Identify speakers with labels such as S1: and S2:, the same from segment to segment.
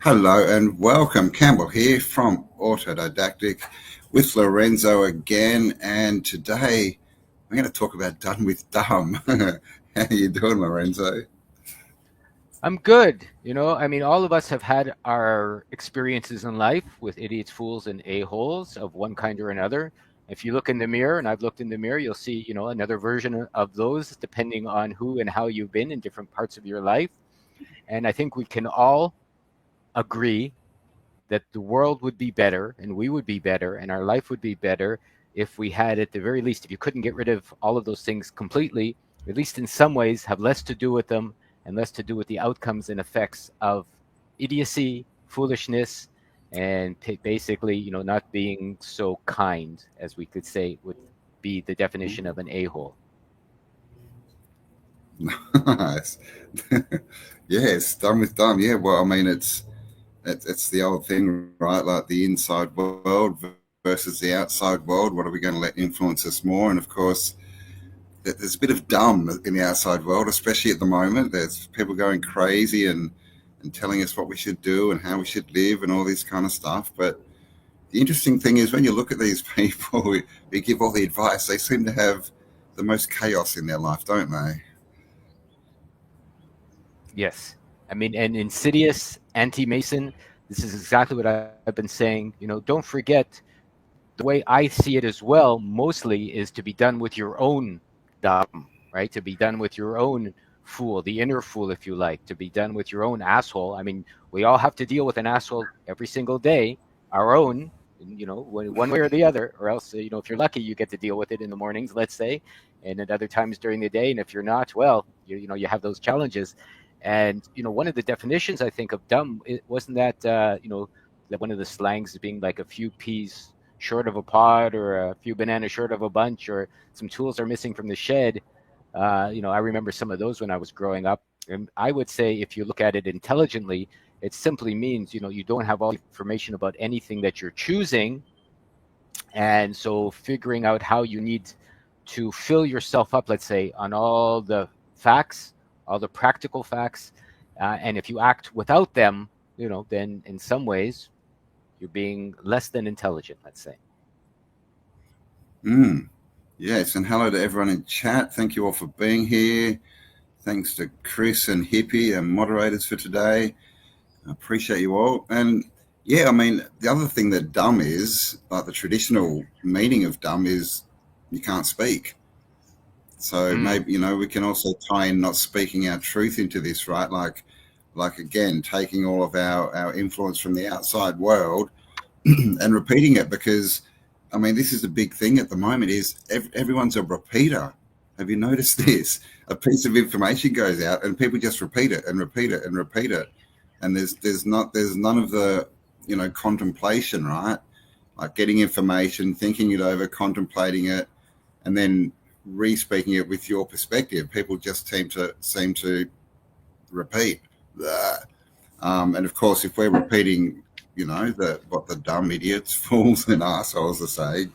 S1: Hello and welcome. Campbell here from Autodidactic with Lorenzo again. And today I'm going to talk about done with dumb. How you doing, Lorenzo?
S2: I'm good. All of us have had our experiences in life with idiots, fools, and a-holes of one kind or another. If you look in the mirror, and I've looked in the mirror, you'll see, another version of those depending on who and how you've been in different parts of your life. And I think we can all agree that the world would be better and we would be better and our life would be better if we had, at the very least, if you couldn't get rid of all of those things completely, at least in some ways have less to do with them and less to do with the outcomes and effects of idiocy, foolishness, and basically, not being so kind, as we could say would be the definition of an a-hole.
S1: Nice. Yes, done with dumb. Yeah, well, I mean, it's the old thing, right? Like the inside world versus the outside world. What are we going to let influence us more? And of course, there's a bit of dumb in the outside world, especially at the moment. There's people going crazy and telling us what we should do and how we should live and all this kind of stuff. But the interesting thing is when you look at these people who give all the advice, they seem to have the most chaos in their life, don't they?
S2: Yes. I mean, and insidious anti-Mason, this is exactly what I've been saying. Don't forget, the way I see it as well, mostly, is to be done with your own dumb, right? To be done with your own fool, the inner fool, if you like, to be done with your own asshole. I mean, we all have to deal with an asshole every single day, our own, one way or the other, or else, if you're lucky, you get to deal with it in the mornings, let's say, and at other times during the day. And if you're not, well, you have those challenges. And, one of the definitions I think of dumb, it wasn't that, that one of the slangs being like a few peas short of a pod or a few bananas short of a bunch or some tools are missing from the shed. I remember some of those when I was growing up. And I would say if you look at it intelligently, it simply means, you don't have all the information about anything that you're choosing. And so figuring out how you need to fill yourself up, let's say, on all the facts, all the practical facts. And if you act without them, then in some ways you're being less than intelligent, let's say.
S1: Mm, yes, and hello to everyone in chat. Thank you all for being here. Thanks to Chris and Hippie and moderators for today. I appreciate you all. And yeah, I mean, the other thing that dumb is, like the traditional meaning of dumb is you can't speak. So
S2: Mm.
S1: maybe, we can also tie in not speaking our truth into this, right? Like again, taking all of our influence from the outside world and repeating it because, I mean, this is a big thing at the moment is everyone's a repeater. Have you noticed
S2: Mm.
S1: this? A piece of information goes out and people just repeat it and repeat it and repeat it. And there's none of the, contemplation, right? Like getting information, thinking it over, contemplating it, and then re-speaking it with your perspective. People just seem to repeat. And of course, if we're repeating, what the dumb idiots, fools, and assholes are saying,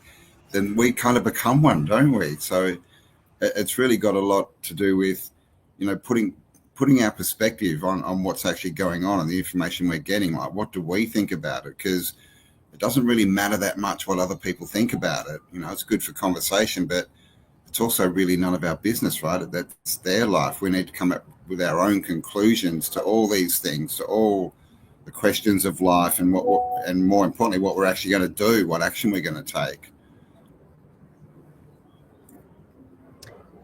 S1: then we kind of become one, don't we? So it's really got a lot to do with, putting our perspective on what's actually going on and the information we're getting. Like, what do we think about it? Because it doesn't really matter that much what other people think about it. It's good for conversation, but it's also really none of our business, right? That's their life. We need to come up with our own conclusions to all these things, to all the questions of life, and and more importantly, what we're actually going to do, what action we're going to take.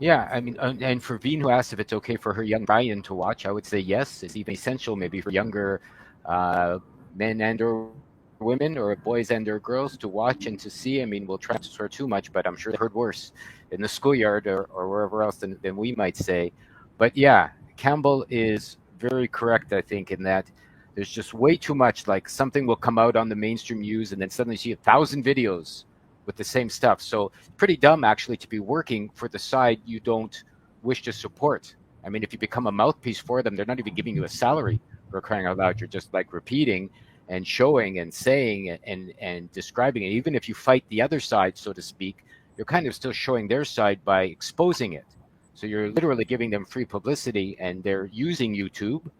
S2: Yeah, I mean, and for Veen, who asked if it's okay for her young Brian to watch, I would say yes. It's even essential maybe for younger uh, men and or women or boys and or girls to watch and to see. I mean, we'll try not to swear too much, but I'm sure they heard worse in the schoolyard or wherever else than we might say. But yeah, Campbell is very correct, I think, in that there's just way too much. Like something will come out on the mainstream news, and then suddenly you see 1,000 videos with the same stuff. So pretty dumb actually to be working for the side you don't wish to support. I mean, if you become a mouthpiece for them, they're not even giving you a salary for crying out loud. You're just like repeating and showing and saying and describing it. Even if you fight the other side, so to speak, you're kind of still showing their side by exposing it. So you're literally giving them free publicity, and they're using YouTube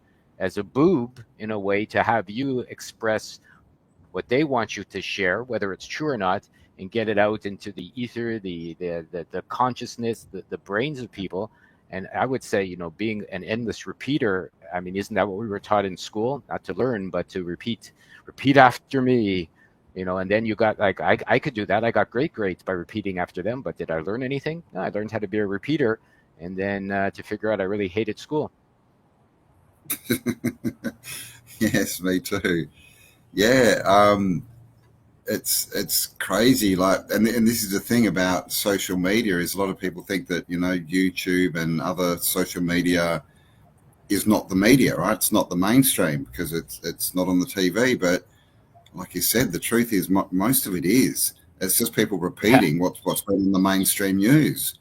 S2: as a boob in a way to have you express what they want you to share, whether it's true or not, and get it out into the ether, the consciousness, the brains of people. And I would say, being an endless repeater, I mean, isn't that what we were taught in school? Not to learn, but to repeat after me, and then you got like, I could do that. I got great grades by repeating after them, but did I learn anything? No, I learned how to be a repeater. And then to figure out I really hated school.
S1: Yes, me too. Yeah, it's crazy. Like, and this is the thing about social media is a lot of people think that YouTube and other social media is not the media, right? It's not the mainstream because it's not on the TV. But like you said, the truth is most of it is. It's just people
S2: Yeah,
S1: repeating what's been in the mainstream news.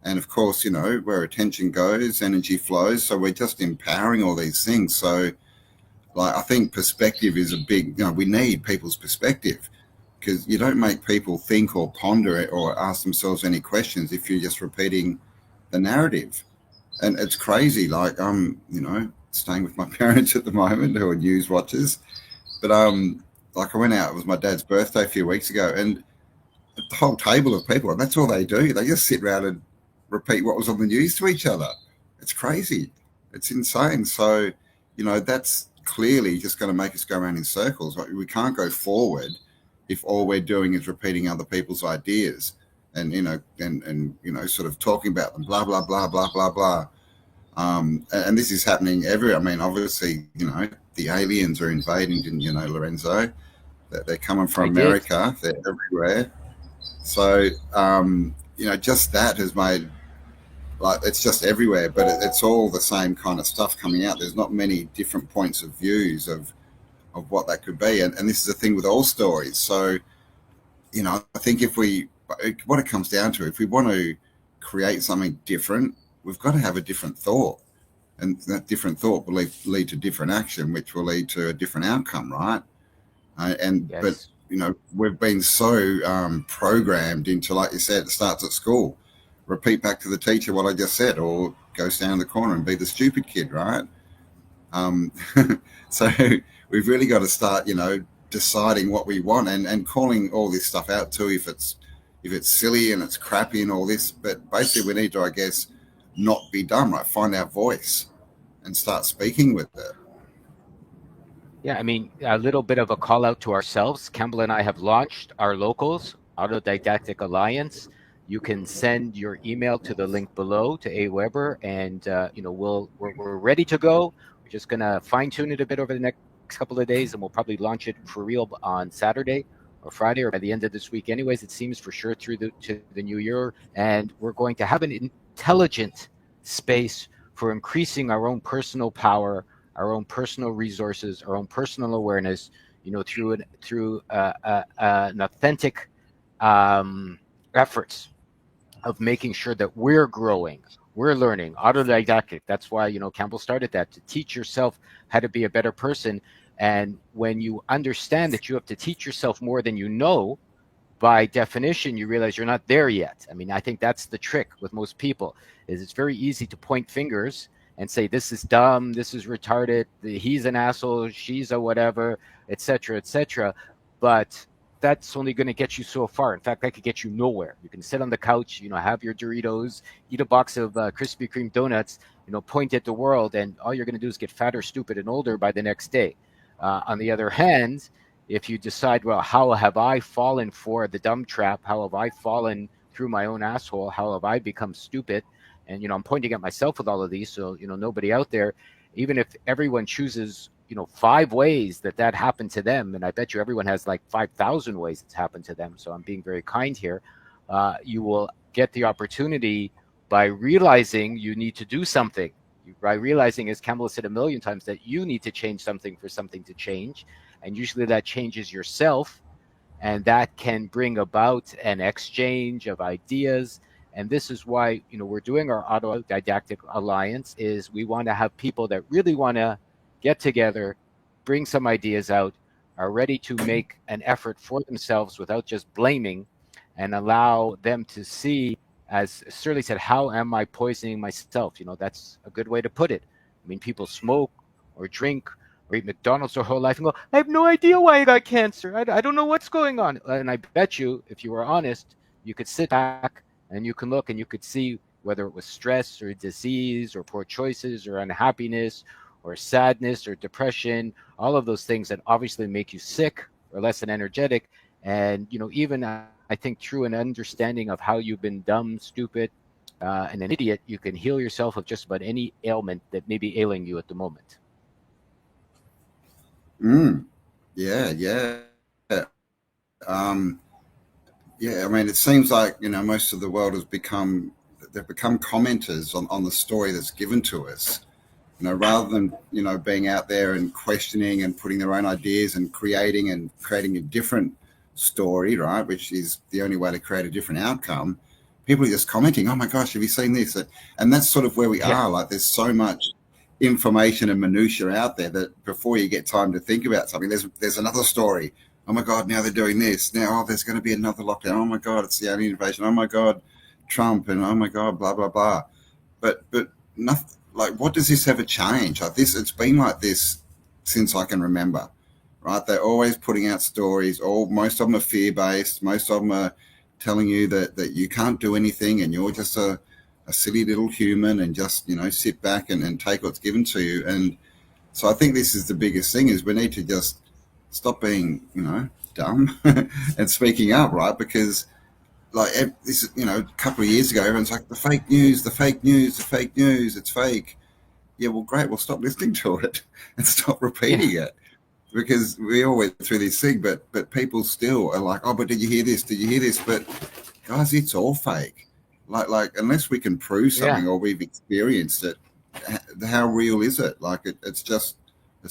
S1: And of course, where attention goes, energy flows. So we're just empowering all these things. So, like, I think perspective is a big, we need people's perspective because you don't make people think or ponder it or ask themselves any questions if you're just repeating the narrative. And it's crazy. Like, staying with my parents at the moment who are news watchers. But, like, I went out, it was my dad's birthday a few weeks ago, and the whole table of people, and that's all they do. They just sit around and repeat what was on the news to each other. It's crazy. It's insane. So, that's clearly just going to make us go around in circles. Like, we can't go forward if all we're doing is repeating other people's ideas and, sort of talking about them, blah, blah, blah, blah, blah, blah. And this is happening everywhere. I mean, obviously, the aliens are invading, didn't you know, Lorenzo? They're coming from
S2: I did.
S1: America. They're everywhere. So, just that has made, like, it's just everywhere, but it's all the same kind of stuff coming out. There's not many different points of views of what that could be. And this is the thing with all stories. So, I think what it comes down to, if we want to create something different, we've got to have a different thought. And that different thought will lead to different action, which will lead to a different outcome, right? But
S2: Yes.
S1: we've been so programmed into, like you said, it starts at school. Repeat back to the teacher what I just said, or go stand in the corner and be the stupid kid, right? Um, so we've really got to start, deciding what we want and calling all this stuff out too, if it's silly and it's crappy and all this. But basically, we need to, I guess, not be dumb, right? Find our voice and start speaking with it.
S2: Yeah, I mean, a little bit of a call out to ourselves. Campbell and I have launched our locals, Autodidactic Alliance. You can send your email to the link below to A. Weber, and we're ready to go. We're just gonna fine tune it a bit over the next couple of days, and we'll probably launch it for real on Saturday or Friday or by the end of this week. Anyways, it seems for sure through to the new year, and we're going to have an intelligent space for increasing our own personal power, our own personal resources, our own personal awareness, through an authentic efforts of making sure that we're growing, we're learning, autodidactic. That's why Campbell started that, to teach yourself how to be a better person. And when you understand that you have to teach yourself more than you know, by definition, you realize you're not there yet. I mean, I think that's the trick with most people, is it's very easy to point fingers and say, this is dumb, this is retarded, he's an asshole, she's a whatever, etc., etc. But that's only going to get you so far. In fact, that could get you nowhere. You can sit on the couch, have your Doritos, eat a box of Krispy Kreme donuts, point at the world, and all you're going to do is get fatter, stupid, and older by the next day. On the other hand, if you decide, well, how have I fallen for the dumb trap? How have I fallen through my own asshole? How have I become stupid? And, I'm pointing at myself with all of these. So, nobody out there, even if everyone chooses, 5 ways that happened to them, and I bet you everyone has like 5,000 ways it's happened to them. So I'm being very kind here. You will get the opportunity by realizing you need to do something. By realizing, as Campbell said a million times, that you need to change something for something to change. And usually that changes yourself, and that can bring about an exchange of ideas. And this is why we're doing our Autodidactic Alliance, is we want to have people that really want to get together, bring some ideas out, are ready to make an effort for themselves without just blaming, and allow them to see, as Shirley said, how am I poisoning myself? That's a good way to put it. I mean, people smoke or drink or eat McDonald's their whole life and go, I have no idea why I got cancer. I don't know what's going on. And I bet you, if you were honest, you could sit back and you can look and you could see whether it was stress or disease or poor choices or unhappiness or sadness or depression, all of those things that obviously make you sick or less than energetic. And, even I think through an understanding of how you've been dumb, stupid, and an idiot, you can heal yourself of just about any ailment that may be ailing you at the moment.
S1: Yeah. Yeah, I mean, it seems like, most of the world they've become commenters on the story that's given to us, rather than, being out there and questioning and putting their own ideas and creating a different story, right? Which is the only way to create a different outcome. People are just commenting, oh my gosh, have you seen this? And that's sort of where we are. Like, there's so much information and minutia out there that before you get time to think about something, there's another story. Oh my God, now they're doing this. Now, there's going to be another lockdown. Oh my God, it's the only invasion. Oh my God, Trump, and oh my God, blah, blah, blah. But nothing, like, what does this ever change? Like this, it's been like this since I can remember, right? They're always putting out stories. Most of them are fear-based. Most of them are telling you that you can't do anything and you're just a silly little human and just, sit back and take what's given to you. And so I think this is the biggest thing, is we need to just stop being, dumb and speaking up, right? Because like this, a couple of years ago, everyone's like, the fake news, it's fake. Yeah, well, great. Well, stop listening to it and stop repeating it, because we all went through this thing, but people still are like, oh, but did you hear this? Did you hear this? But guys, it's all fake. Like unless we can prove something or we've experienced it, how real is it? Like it's just a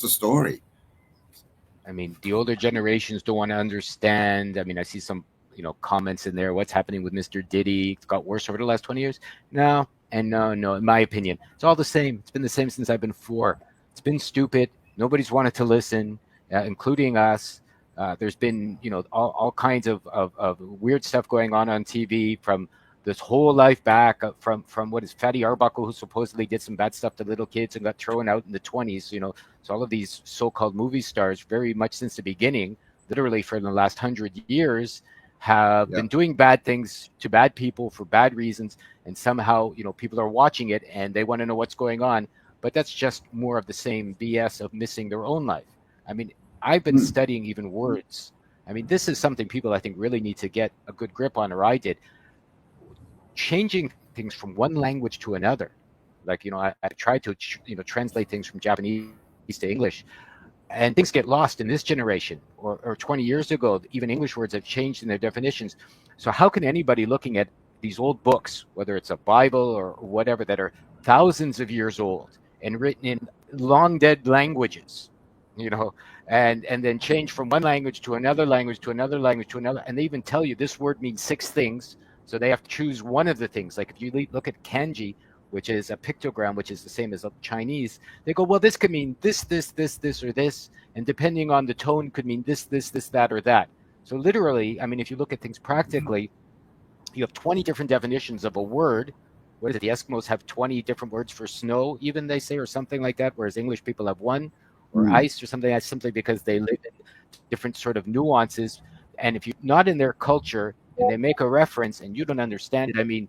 S1: story.
S2: I mean, the older generations don't want to understand. I mean, I see some, comments in there. What's happening with Mr. Diddy? It's got worse over the last 20 years. No. In my opinion, it's all the same. It's been the same since I've been 4. It's been stupid. Nobody's wanted to listen, including us. There's been, all kinds of weird stuff going on TV from this whole life back, from what is Fatty Arbuckle, who supposedly did some bad stuff to little kids and got thrown out in the 20s. So all of these so-called movie stars, very much since the beginning, literally for the last 100 years, have been doing bad things to bad people for bad reasons. And somehow, people are watching it and they want to know what's going on. But that's just more of the same BS of missing their own life. I mean, I've been studying even words. I mean, this is something people, I think, really need to get a good grip on, or I did. Changing things from one language to another. Like, I tried to, translate things from Japanese to English. And things get lost in this generation, or 20 years ago, even English words have changed in their definitions. So how can anybody looking at these old books, whether it's a Bible or whatever, that are thousands of years old and written in long dead languages, and then change from one language to another language to another language to another, and they even tell you this word means 6 things, so they have to choose one of the things. Like if you look at kanji, which is a pictogram, which is the same as Chinese, they go, well, this could mean this, or this, and depending on the tone could mean this, that, or that. So literally, I mean, if you look at things practically, you have 20 different definitions of a word. What is it? The Eskimos have 20 different words for snow, even, they say, or something like that, whereas English people have one, or ice or something. That's simply because they live in different sort of nuances. And if you're not in their culture and they make a reference and you don't understand it, I mean,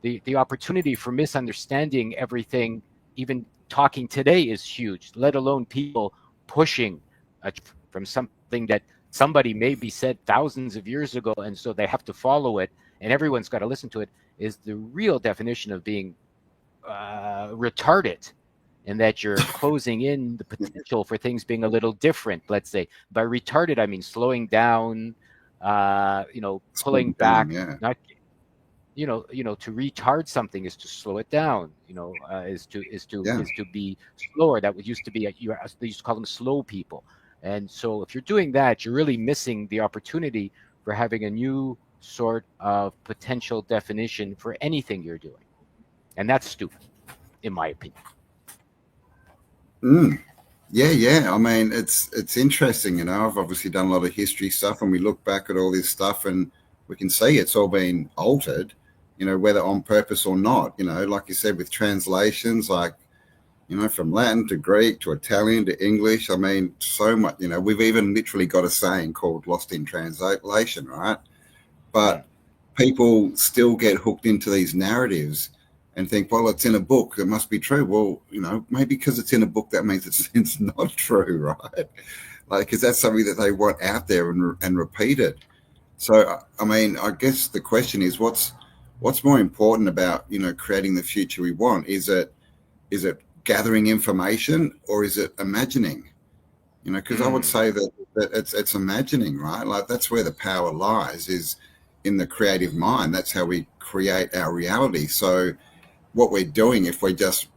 S2: the opportunity for misunderstanding everything, even talking today, is huge, let alone people pushing from something that somebody maybe said thousands of years ago, and so they have to follow it, and everyone's got to listen to it, is the real definition of being retarded, and that you're closing in the potential for things being a little different. Let's say by retarded, I mean slowing down, pulling back, not. To retard something is to slow it down. Is to be slower. That used to be they used to call them slow people. And so if you're doing that, you're really missing the opportunity for having a new sort of potential definition for anything you're doing, and that's stupid, in my opinion.
S1: Yeah. I mean, it's interesting. I've obviously done a lot of history stuff, and we look back at all this stuff, and we can see it's all been altered. Whether on purpose or not, like you said, with translations, like, from Latin to Greek to Italian to English. I mean, so much, we've even literally got a saying called lost in translation, right? But people still get hooked into these narratives and think, well, it's in a book, it must be true. Well, maybe because it's in a book, that means it's not true, right? Like, because that's something that they want out there and repeated. So, I mean, I guess the question is, what's more important about, creating the future we want? Is it gathering information, or is it imagining? Because I would say that it's imagining, right? Like, that's where the power lies, is in the creative mind. That's how we create our reality. So what we're doing, if we're just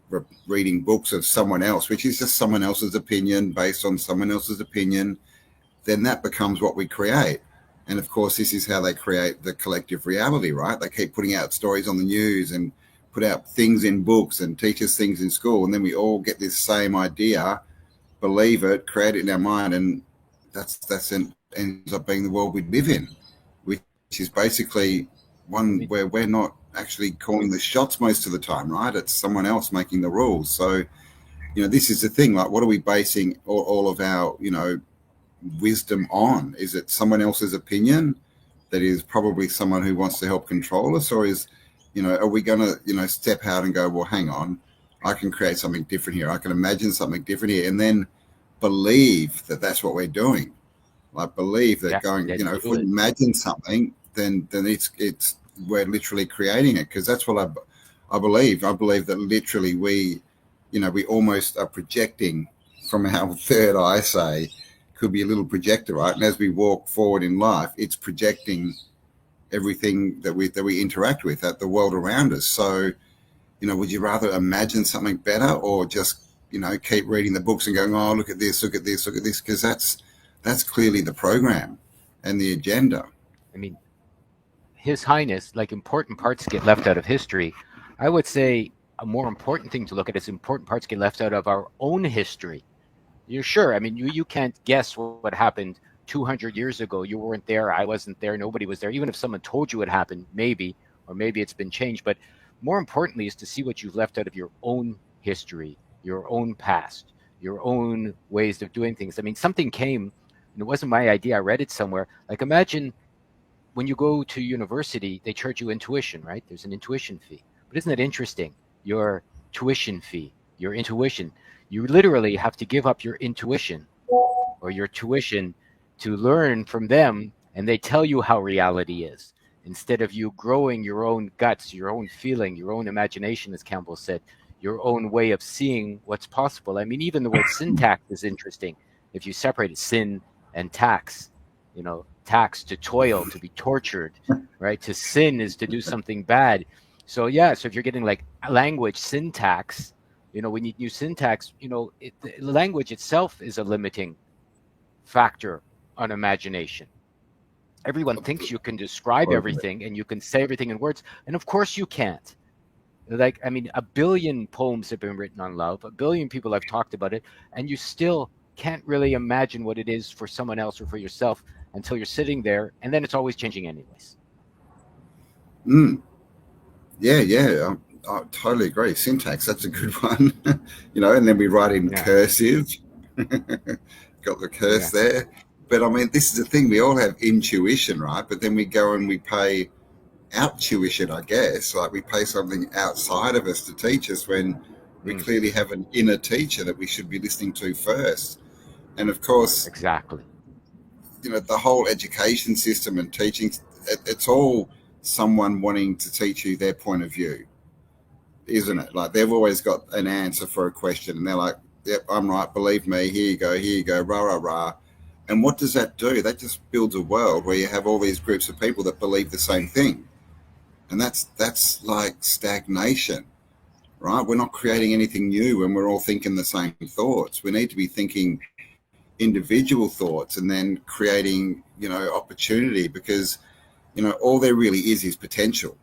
S1: reading books of someone else, which is just someone else's opinion based on someone else's opinion, then that becomes what we create. And of course, this is how they create the collective reality, right? They keep putting out stories on the news and put out things in books and teach us things in school. And then we all get this same idea, believe it, create it in our mind. And that's ends up being the world we live in, which is basically one where we're not actually calling the shots most of the time, right? It's someone else making the rules. So, this is the thing, like, what are we basing all of our, wisdom on? Is it someone else's opinion that is probably someone who wants to help control us? Or is, are we going to, step out and go, well, hang on, I can create something different here. I can imagine something different here, and then believe that that's what we're doing. Like, believe that if we imagine something, then it's we're literally creating it, because that's what I believe. I believe that literally we almost are projecting from our third eye, say, could be a little projector, right? And as we walk forward in life, it's projecting everything that we interact with, at the world around us. So, would you rather imagine something better, or just, keep reading the books and going, oh, look at this, look at this, look at this? Because that's clearly the program and the agenda.
S2: I mean, His Highness, like, important parts get left out of history. I would say a more important thing to look at is important parts get left out of our own history. You're sure. I mean, you can't guess what happened 200 years ago. You weren't there. I wasn't there. Nobody was there. Even if someone told you it happened, maybe, or maybe it's been changed. But more importantly is to see what you've left out of your own history, your own past, your own ways of doing things. I mean, something came, and it wasn't my idea. I read it somewhere. Like, imagine when you go to university, they charge you intuition, right? There's an intuition fee. But isn't that interesting? Your tuition fee, your intuition. You literally have to give up your intuition or your tuition to learn from them, and they tell you how reality is. Instead of you growing your own guts, your own feeling, your own imagination, as Campbell said, your own way of seeing what's possible. I mean, even the word syntax is interesting. If you separate it, sin and tax, tax, to toil, to be tortured, right? To sin is to do something bad. So if you're getting like language syntax, we need new syntax. The language itself is a limiting factor on imagination. Everyone thinks you can describe everything and you can say everything in words, and of course you can't. Like, I mean, 1 billion poems have been written on love, 1 billion people have talked about it, and you still can't really imagine what it is for someone else or for yourself until you're sitting there, and then it's always changing anyways.
S1: Yeah, I totally agree. Syntax, that's a good one. And then we write in cursive. Got the curse there. But I mean, this is the thing, we all have intuition, right? But then we go and we pay out tuition, I guess. Like, we pay something outside of us to teach us, when we clearly have an inner teacher that we should be listening to first. And of course,
S2: exactly,
S1: the whole education system and teaching, it's all someone wanting to teach you their point of view, isn't it? Like, they've always got an answer for a question, and they're like, yep, I'm right, believe me, here you go, rah, rah, rah. And what does that do? That just builds a world where you have all these groups of people that believe the same thing. And that's like stagnation, right? We're not creating anything new when we're all thinking the same thoughts. We need to be thinking individual thoughts and then creating, opportunity, because, all there really is potential.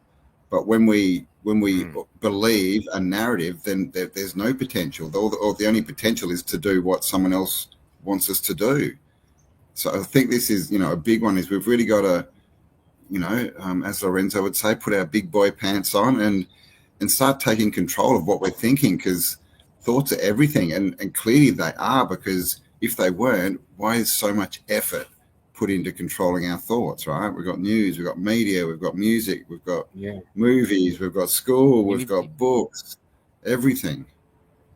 S1: But when we believe a narrative, then there's no potential. Or the only potential is to do what someone else wants us to do. So I think this is, a big one, is we've really got to, as Lorenzo would say, put our big boy pants on and start taking control of what we're thinking, because thoughts are everything, and clearly they are, because if they weren't, why is so much effort put into controlling our thoughts, right? We've got news, we've got media, we've got music, we've got
S2: Yeah.
S1: movies, we've got school,
S2: I mean,
S1: we've got books, everything.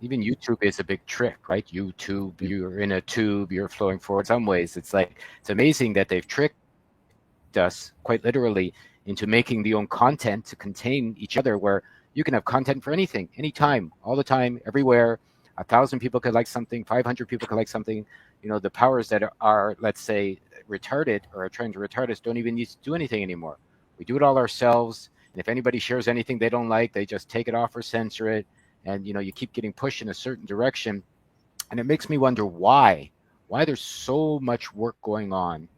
S2: even YouTube is a big trick, right? YouTube, you're in a tube, you're flowing forward. Some ways, it's like, it's amazing that they've tricked us quite literally into making the own content to contain each other, where you can have content for anything, anytime, all the time, everywhere. 1,000 people could like something, 500 people could like something. You know, the powers that are, let's say, retarded or are trying to retard us don't even need to do anything anymore. We do it all ourselves. And if anybody shares anything they don't like, they just take it off or censor it. And, you know, you keep getting pushed in a certain direction. And it makes me wonder why there's so much work going on,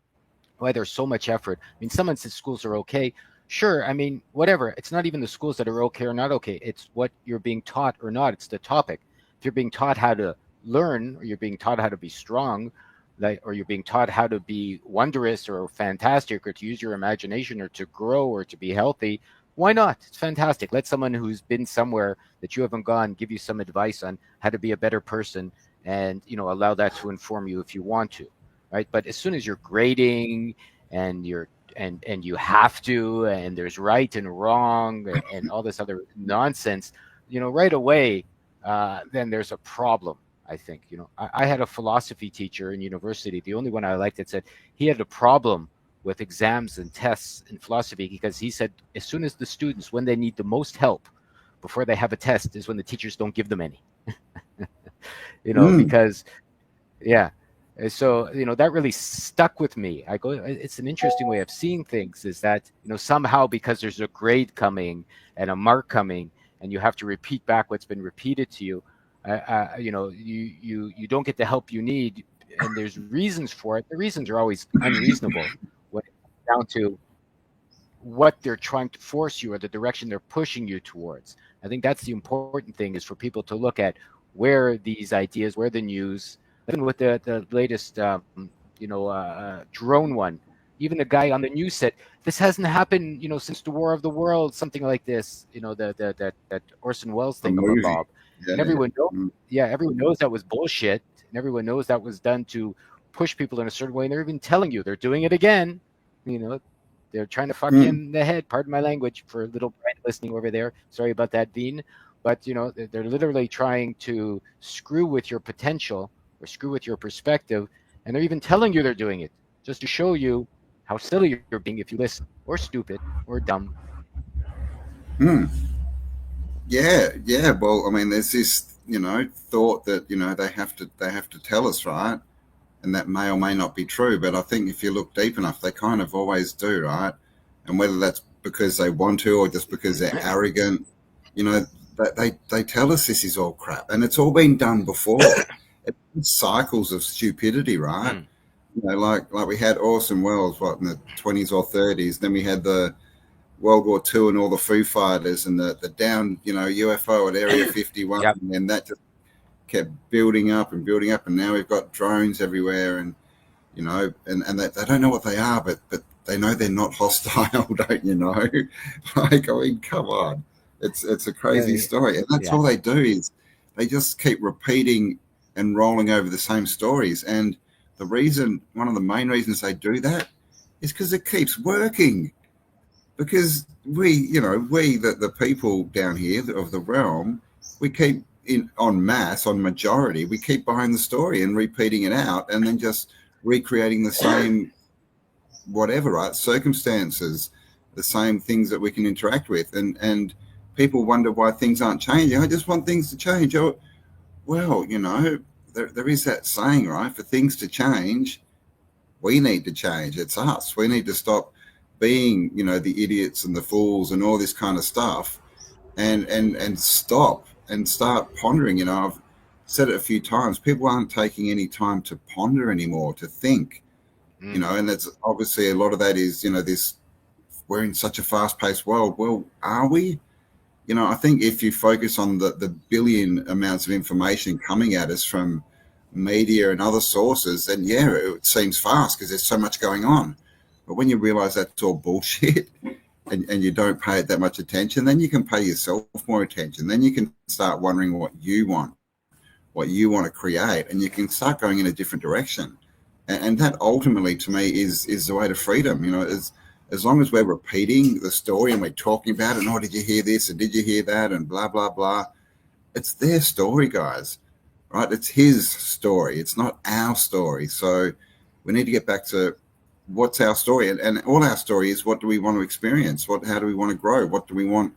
S2: why there's so much effort. I mean, someone says schools are okay. Sure, I mean, whatever. It's not even the schools that are okay or not okay. It's what you're being taught or not. It's the topic. If you're being taught how to learn, or you're being taught how to be strong, like, or you're being taught how to be wondrous or fantastic, or to use your imagination, or to grow, or to be healthy, why not? It's fantastic. Let someone who's been somewhere that you haven't gone give you some advice on how to be a better person, and, you know, allow that to inform you if you want to. Right? But as soon as you're grading, and you're and you have to, and there's right and wrong, and all this other nonsense, you know, right away, then there's a problem. I think, you know, I had a philosophy teacher in university, the only one I liked, that said he had a problem with exams and tests in philosophy, because he said as soon as the students, when they need the most help before they have a test, is when the teachers don't give them any. You know, because, yeah. So, you know, that really stuck with me. I go, it's an interesting way of seeing things, is that, you know, somehow, because there's a grade coming and a mark coming, and you have to repeat back what's been repeated to you, you know, you don't get the help you need, and there's reasons for it. The reasons are always unreasonable when it comes down to what they're trying to force you, or the direction they're pushing you towards. I think that's the important thing, is for people to look at where these ideas, where the news, even with the latest, you know, drone one, even the guy on the news said this hasn't happened, you know, since the War of the World, something like this, you know, that Orson Welles
S1: A
S2: thing
S1: movie.
S2: Bob, and everyone knows, yeah, everyone knows that was bullshit, and everyone knows that was done to push people in a certain way, and they're even telling you they're doing it again, you know. They're trying to fuck you in the head. Pardon my language for little Brent listening over there. Sorry about that, Bean. But, you know, they're literally trying to screw with your potential, or screw with your perspective. And they're even telling you they're doing it just to show you how silly you're being if you listen, or stupid, or dumb.
S1: Yeah. Well, I mean, there's this, you know, thought that, you know, they have to tell us, right? And that may or may not be true, but I think if you look deep enough, they kind of always do, right? And whether that's because they want to, or just because they're arrogant, you know, they tell us this is all crap, and it's all been done before. It's cycles of stupidity, right? You know, like we had Orson Welles, what, in the 20s or 30s. Then we had the World War II and all the Foo Fighters, and the down, you know, UFO at Area 51,
S2: Yep.
S1: and then that just kept building up and building up, and now we've got drones everywhere, and, you know, and they don't know what they are, but they know they're not hostile, don't you know? Like, I mean, come on, it's a crazy story, and that's all they do, is they just keep repeating and rolling over the same stories. And one of the main reasons they do that is because it keeps working. Because the people down here of the realm, we keep on majority, we keep buying the story and repeating it out, and then just recreating the same whatever, right, circumstances, the same things that we can interact with, and people wonder why things aren't changing. I just want things to change. Oh, well, you know, there is that saying, right? For things to change, we need to change. It's us. We need to stop being, you know, the idiots and the fools and all this kind of stuff, and stop and start pondering. You know, I've said it a few times. People aren't taking any time to ponder anymore, to think. You know, and that's obviously a lot of that is, you know, we're in such a fast-paced world. Well, are we? You know, I think if you focus on the billion amounts of information coming at us from media and other sources, then yeah, it seems fast because there's so much going on. But when you realize that's all bullshit, and you don't pay it that much attention, then you can pay yourself more attention. Then you can start wondering what you want. what you want to create, and you can start going in a different direction. And that ultimately, to me, is the way to freedom. You know, as long as we're repeating the story and we're talking about it, and, oh, did you hear this, and did you hear that, and blah, blah, blah. It's their story, guys, right? It's his story. It's not our story. So we need to get back to what's our story. And all our story is, what do we want to experience? How do we want to grow? What do we want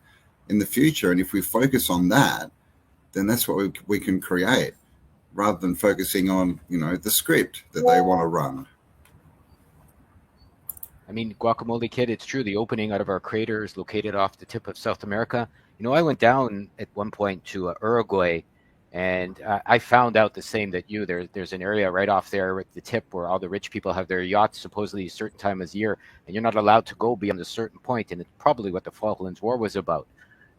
S1: in the future? And if we focus on that, then that's what we can create, rather than focusing on, you know, the script that they want to run.
S2: I mean, Guacamole Kid, it's true. The opening out of our crater is located off the tip of South America. You know, I went down at one point to Uruguay, and I found out the same that you. There's an area right off there at the tip where all the rich people have their yachts, supposedly a certain time of year, and you're not allowed to go beyond a certain point, and it's probably what the Falklands War was about.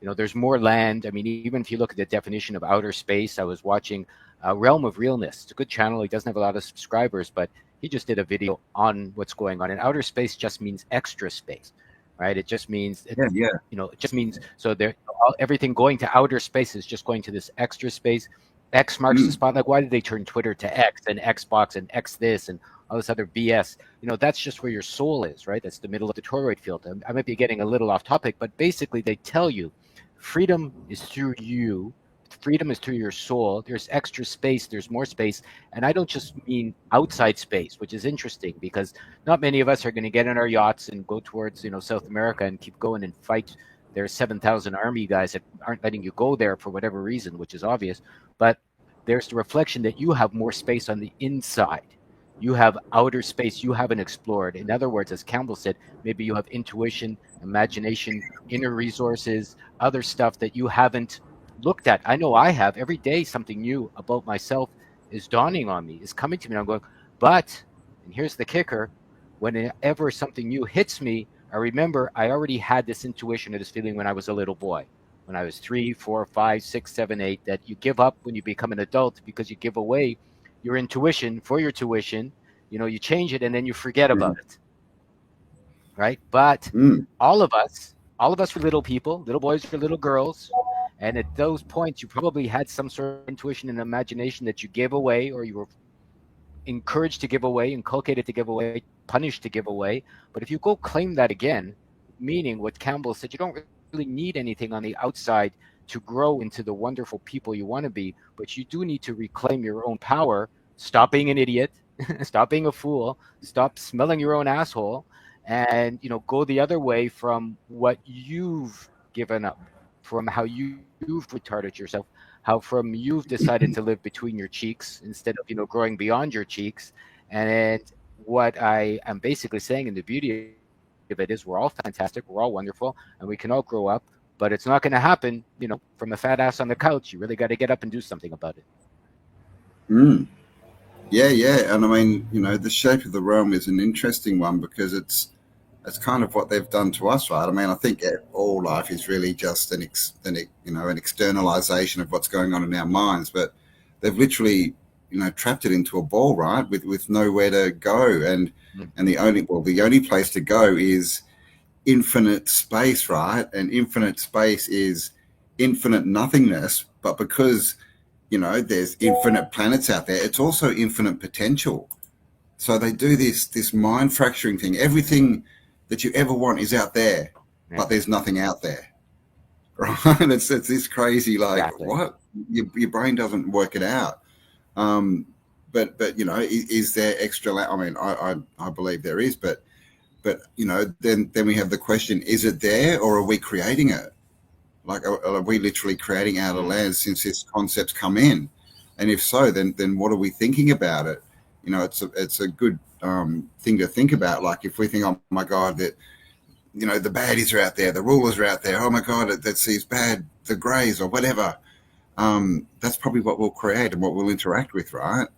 S2: You know, there's more land. I mean, even if you look at the definition of outer space, I was watching Realm of Realness. It's a good channel. He doesn't have a lot of subscribers, but he just did a video on what's going on. And outer space just means extra space, right? It just means, you know, it just means, so there, everything going to outer space is just going to this extra space. X marks the spot. Like, why did they turn Twitter to X and Xbox and X this and all this other BS? You know, that's just where your soul is, right? That's the middle of the toroid field. I might be getting a little off topic, but basically they tell you freedom is through you. Freedom is through your soul. There's extra space. There's more space. And I don't just mean outside space, which is interesting because not many of us are going to get in our yachts and go towards, you know, South America and keep going and fight their 7,000 army guys that aren't letting you go there for whatever reason, which is obvious. But there's the reflection that you have more space on the inside. You have outer space you haven't explored. In other words, as Campbell said, maybe you have intuition, imagination, inner resources, other stuff that you haven't looked at. I know I have. Every day something new about myself is dawning on me, is coming to me. And I'm going, but, and here's the kicker, whenever something new hits me, I remember I already had this intuition or this feeling when I was a little boy, when I was 3, 4, 5, 6, 7, 8, that you give up when you become an adult because you give away your intuition for your tuition. You know, you change it and then you forget about it, right? But all of us were little people, little boys or little girls. And at those points, you probably had some sort of intuition and imagination that you gave away, or you were encouraged to give away, inculcated to give away, punished to give away. But if you go claim that again, meaning what Campbell said, you don't really need anything on the outside to grow into the wonderful people you want to be, but you do need to reclaim your own power. Stop being an idiot, stop being a fool, stop smelling your own asshole, and, you know, go the other way from what you've given up, from how you've retarded yourself, how from you've decided to live between your cheeks instead of, you know, growing beyond your cheeks. And what I am basically saying, and the beauty of it is, we're all fantastic, we're all wonderful, and we can all grow up, but it's not going to happen, you know, from a fat ass on the couch. You really got to get up and do something about it.
S1: Yeah. And I mean, you know, the shape of the realm is an interesting one because it's kind of what they've done to us, right? I mean, I think all life is really just an externalization of what's going on in our minds, but they've literally, you know, trapped it into a ball, right? With nowhere to go, and the only place to go is infinite space, right? And infinite space is infinite nothingness, but because, you know, there's infinite planets out there, it's also infinite potential. So they do this mind fracturing thing. Everything that you ever want is out there, but there's nothing out there, right? It's this crazy, like, exactly. What? Your brain doesn't work it out. But you know, is there extra? I mean, I believe there is, but you know, then we have the question: is it there, or are we creating it? Like, are we literally creating out of land since this concept's come in? And if so, then what are we thinking about it? You know, it's a good thing to think about. Like, if we think, oh my God, that, you know, the baddies are out there, the rulers are out there, oh my God, that's these bad, the greys or whatever. That's probably what we'll create and what we'll interact with, right?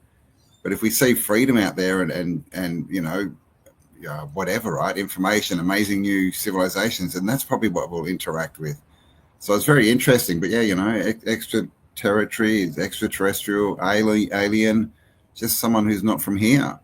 S1: But if we see freedom out there and you know, whatever, right, information, amazing new civilizations, and that's probably what we'll interact with. So it's very interesting. But yeah, you know, extra territory, extraterrestrial, alien, just someone who's not from here.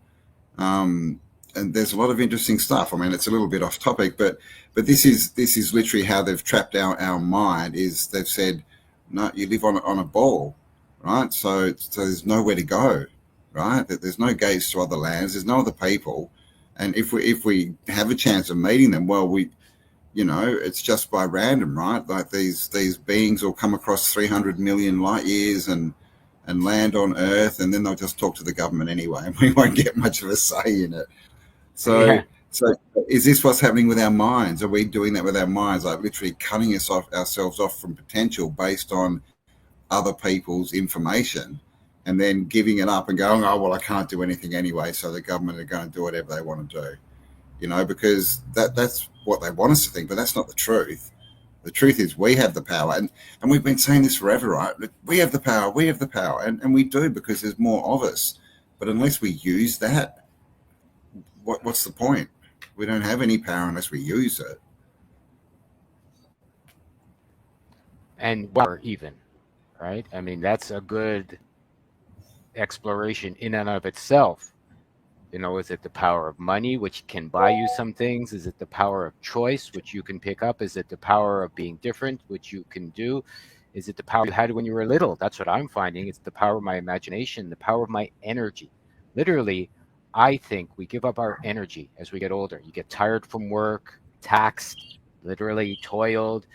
S1: And there's a lot of interesting stuff. I mean, it's a little bit off topic, but this is literally how they've trapped our mind. Is they've said, no, you live on a ball, right? So there's nowhere to go, right? There's no gates to other lands. There's no other people, and if we have a chance of meeting them, well, it's just by random, right? Like these beings will come across 300 million light years and land on Earth, and then they'll just talk to the government anyway, and we won't get much of a say in it. So,
S2: Yeah.
S1: so is this what's happening with our minds? Are we doing that with our minds, like literally cutting ourselves off from potential based on other people's information, and then giving it up and going, oh well, I can't do anything anyway, so the government are going to do whatever they want to do, because that's what they want us to think, but that's not the truth. The truth is we have the power, and we've been saying this forever, right? We have the power, and we do, because there's more of us. But unless we use that, what's the point? We don't have any power unless we use it.
S2: And what even, right? I mean, that's a good exploration in and of itself. Is it the power of money, which can buy you some things? Is it the power of choice, which you can pick up? Is it the power of being different, which you can do? Is it the power you had when you were little? That's what I'm finding. It's the power of my imagination, the power of my energy. Literally, I think we give up our energy as we get older. You get tired from work, taxed, literally toiled,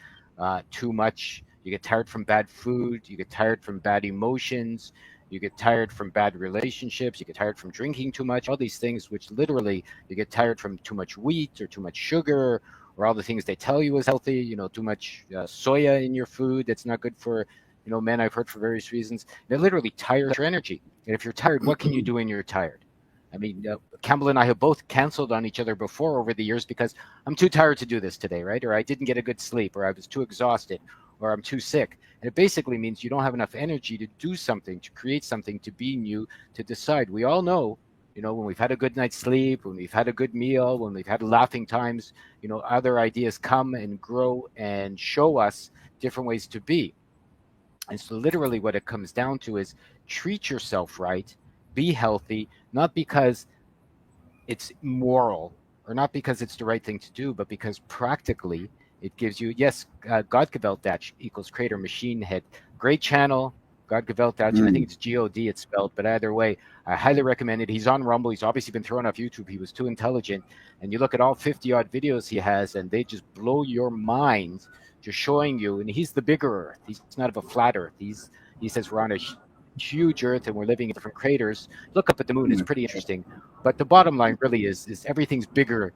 S2: too much. You get tired from bad food. You get tired from bad emotions. You get tired from bad relationships. You get tired from drinking too much. All these things, which literally you get tired from too much wheat or too much sugar, or all the things they tell you is healthy. Too much soya in your food that's not good for men. I've heard for various reasons. It literally tires your energy. And if you're tired, what can you do when you're tired? I mean, Campbell and I have both canceled on each other before over the years because I'm too tired to do this today, right? Or I didn't get a good sleep, or I was too exhausted, or I'm too sick. And it basically means you don't have enough energy to do something, to create something, to be new, to decide. We all know, when we've had a good night's sleep, when we've had a good meal, when we've had laughing times, other ideas come and grow and show us different ways to be. And so literally what it comes down to is treat yourself right, be healthy, not because it's moral or not because it's the right thing to do, but because practically it gives you, yes, Godgewaltdatch equals creator machine head. Great channel, Godgewaltdatch, and I think it's G-O-D it's spelled, but either way, I highly recommend it. He's on Rumble. He's obviously been thrown off YouTube. He was too intelligent. And you look at all 50-odd videos he has, and they just blow your mind, just showing you, and he's the bigger Earth. He's not of a flat Earth. He says we're on a huge Earth and we're living in different craters. Look up at the moon. It's pretty interesting. But the bottom line really is everything's bigger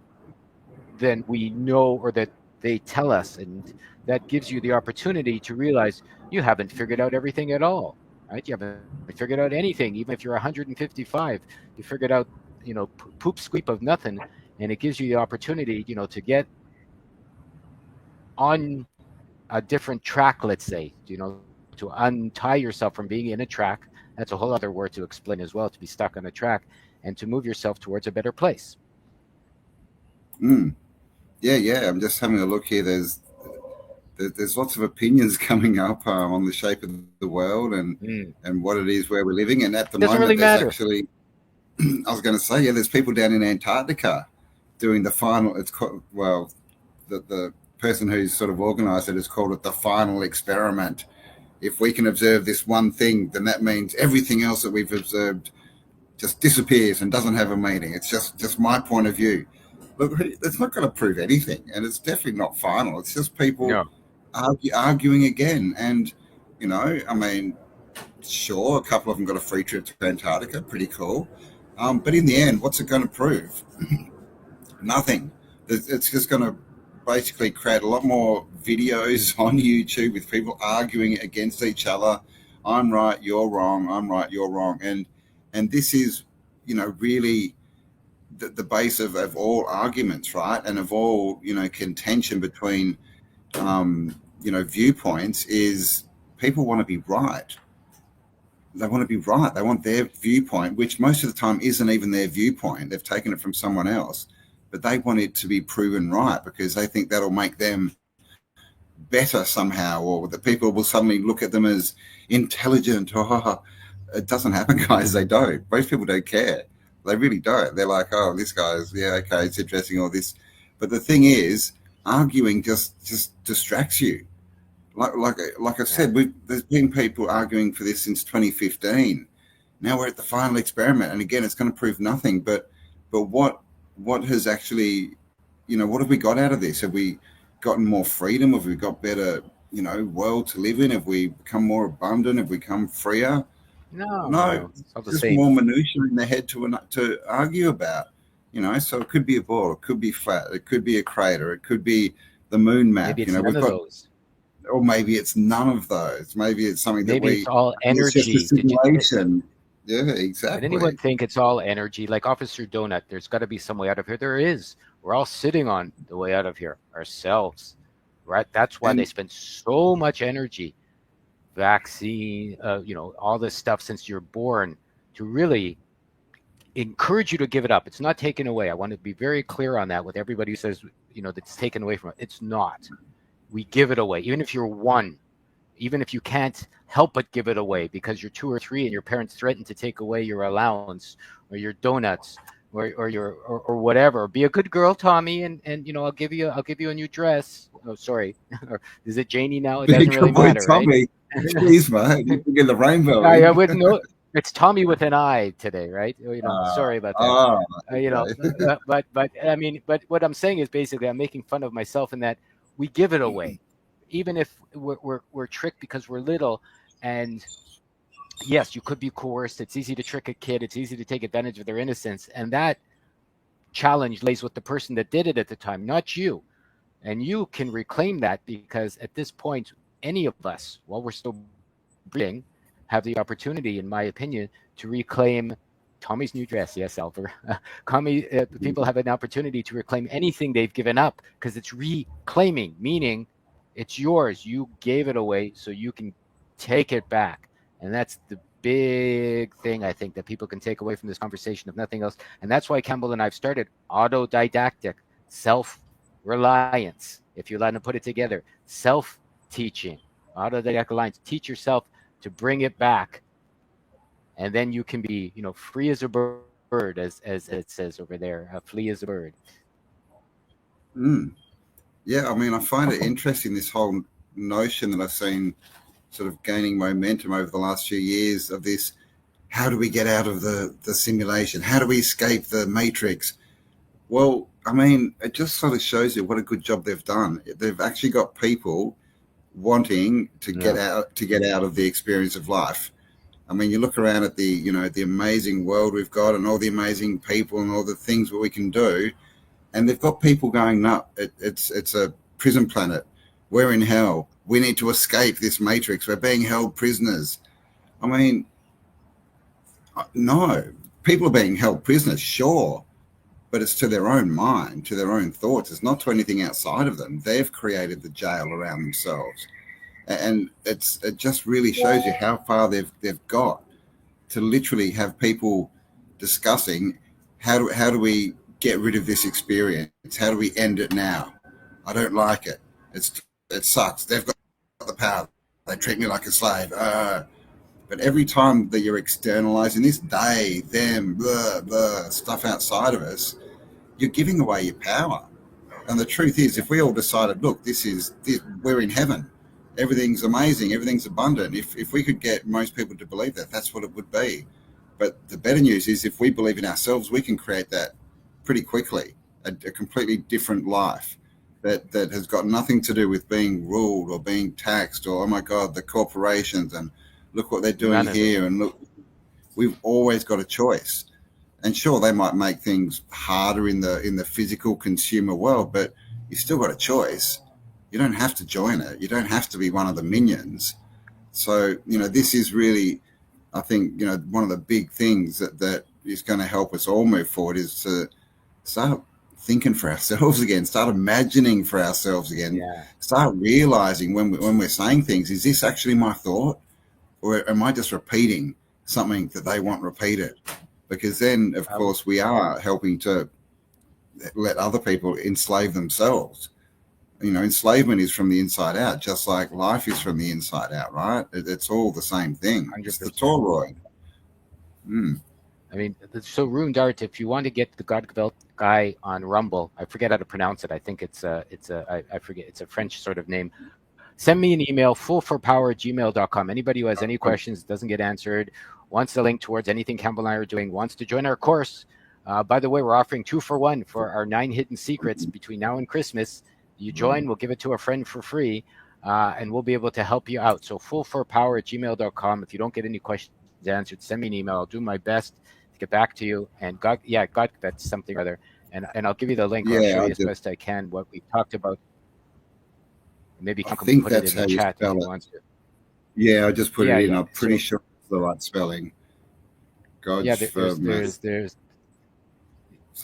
S2: than we know or that they tell us. And that gives you the opportunity to realize you haven't figured out everything at all, right? You haven't figured out anything. Even if you're 155, you figured out, poop squeak of nothing. And it gives you the opportunity, to get on a different track, let's say, to untie yourself from being in a track. That's a whole other word to explain as well, to be stuck on a track, and to move yourself towards a better place.
S1: Yeah. I'm just having a look here. There's lots of opinions coming up on the shape of the world and what it is where we're living. And at the moment,
S2: really
S1: there's
S2: matter.
S1: actually, I was going to say, there's people down in Antarctica doing the final. It's called, well, the person who's sort of organised it has called it the final experiment. If we can observe this one thing, then that means everything else that we've observed just disappears and doesn't have a meaning. It's just my point of view. Look, it's not going to prove anything, and it's definitely not final. It's just people arguing again. And, I mean, sure, a couple of them got a free trip to Antarctica, pretty cool. But in the end, what's it going to prove? Nothing. It's just going to basically create a lot more videos on YouTube with people arguing against each other. I'm right, you're wrong. I'm right, you're wrong. And this is, really the base of all arguments, right? And of all, contention between, viewpoints is people want to be right. They want to be right. They want their viewpoint, which most of the time isn't even their viewpoint. They've taken it from someone else, but they want it to be proven right because they think that'll make them better somehow, or that people will suddenly look at them as intelligent. Oh, it doesn't happen, guys. They don't. Most people don't care. They really don't. They're like, oh, this guy's, okay, it's addressing all this. But the thing is, arguing just distracts you. like I said, there's been people arguing for this since 2015. Now we're at the final experiment, and again, it's going to prove nothing. But what has actually, what have we got out of this? Have we gotten more freedom? Have we got better, world to live in? Have we become more abundant? Have we become freer? No,
S2: it's all the
S1: just
S2: same.
S1: more minutia in the head to argue about. So it could be a ball, it could be flat, it could be a crater, it could be the moon map.
S2: Maybe it's none of those.
S1: Or maybe it's none of those. Maybe it's something
S2: maybe it's all energy.
S1: It's just a simulation. Yeah, exactly.
S2: Did anyone think it's all energy? Like Officer Donut, there's got to be some way out of here. There is. We're all sitting on the way out of here ourselves, right? That's why they spend so much energy, vaccine, all this stuff since you're born, to really encourage you to give it up. It's not taken away. I want to be very clear on that with everybody who says, that's taken away from it. It's not. We give it away. Even if you're 1, even if you can't help but give it away because you're 2 or 3 and your parents threaten to take away your allowance or your donuts or your or whatever. Be a good girl, Tommy, and I'll give you a new dress. Oh, sorry. Or is it Janie now? It doesn't really matter,
S1: Tommy.
S2: Right?
S1: Please, mate. You get the rainbow.
S2: I wouldn't know. It's Tommy with an I today, right? Sorry about that.
S1: Okay.
S2: But what I'm saying is basically I'm making fun of myself in that we give it away, even if we're tricked because we're little. And yes, you could be coerced. It's easy to trick a kid. It's easy to take advantage of their innocence. And that challenge lays with the person that did it at the time, not you. And you can reclaim that because at this point, any of us, while we're still breathing, have the opportunity, in my opinion, to reclaim Tommy's new dress. Yes, Alvar. People have an opportunity to reclaim anything they've given up because it's reclaiming, meaning it's yours. You gave it away, so you can take it back. And that's the big thing I think that people can take away from this conversation, if nothing else. And that's why Campbell and I've started autodidactic, self-reliance, if you let them put it together, self-teaching, autodidactic lines. Teach yourself to bring it back, and then you can be, free as a bird, as it says over there, flee as a bird.
S1: Yeah, I find it interesting, this whole notion that I've seen sort of gaining momentum over the last few years of this. How do we get out of the simulation? How do we escape the matrix? Well, it just sort of shows you what a good job they've done. They've actually got people wanting to get out of the experience of life. You look around at the the amazing world we've got and all the amazing people and all the things that we can do, and they've got people going, no, it's a prison planet. We're in hell. We need to escape this matrix. We're being held prisoners. No, people are being held prisoners, sure, but it's to their own mind, to their own thoughts. It's not to anything outside of them. They've created the jail around themselves. And it just really shows you how far they've got to literally have people discussing how do we get rid of this experience? How do we end it now? I don't like it. It sucks. They've got the power. They treat me like a slave. But every time that you're externalizing this, they, them, blah, blah, stuff outside of us, you're giving away your power. And the truth is, if we all decided, look, we're in heaven, everything's amazing, everything's abundant. If we could get most people to believe that, that's what it would be. But the better news is, if we believe in ourselves, we can create that pretty quickly, a completely different life that has got nothing to do with being ruled or being taxed or, oh my God, the corporations and look what they're doing here. And look, we've always got a choice. And sure, they might make things harder in the physical consumer world, but you still got a choice. You don't have to join it. You don't have to be one of the minions. So, this is really, I think, one of the big things that is going to help us all move forward is to start thinking for ourselves again, start imagining for ourselves again, start realizing when we're saying things, is this actually my thought? Or am I just repeating something that they want repeated? Because then, of course, we are helping to let other people enslave themselves. Enslavement is from the inside out, just like life is from the inside out, right? It's all the same thing. 100%. It's the toroid.
S2: It's so Rune Dart, if you want to get the Godgeveld guy on Rumble, I forget how to pronounce it. I think it's a French sort of name. send me an email, fullforpower@gmail.com. Anybody who has any questions, doesn't get answered, wants to link towards anything Campbell and I are doing, wants to join our course. By the way, we're offering 2 for 1 for our 9 hidden secrets between now and Christmas. You join, we'll give it to a friend for free, and we'll be able to help you out. So fullforpower@gmail.com. If you don't get any questions answered, send me an email. I'll do my best to get back to you. And God, that's something or other. And I'll give you the link. I'll show you as best I can what we talked about. Maybe you can put it in the chat if you want to.
S1: Yeah, I just put it in. I'm pretty sure it's the right spelling.
S2: God's there's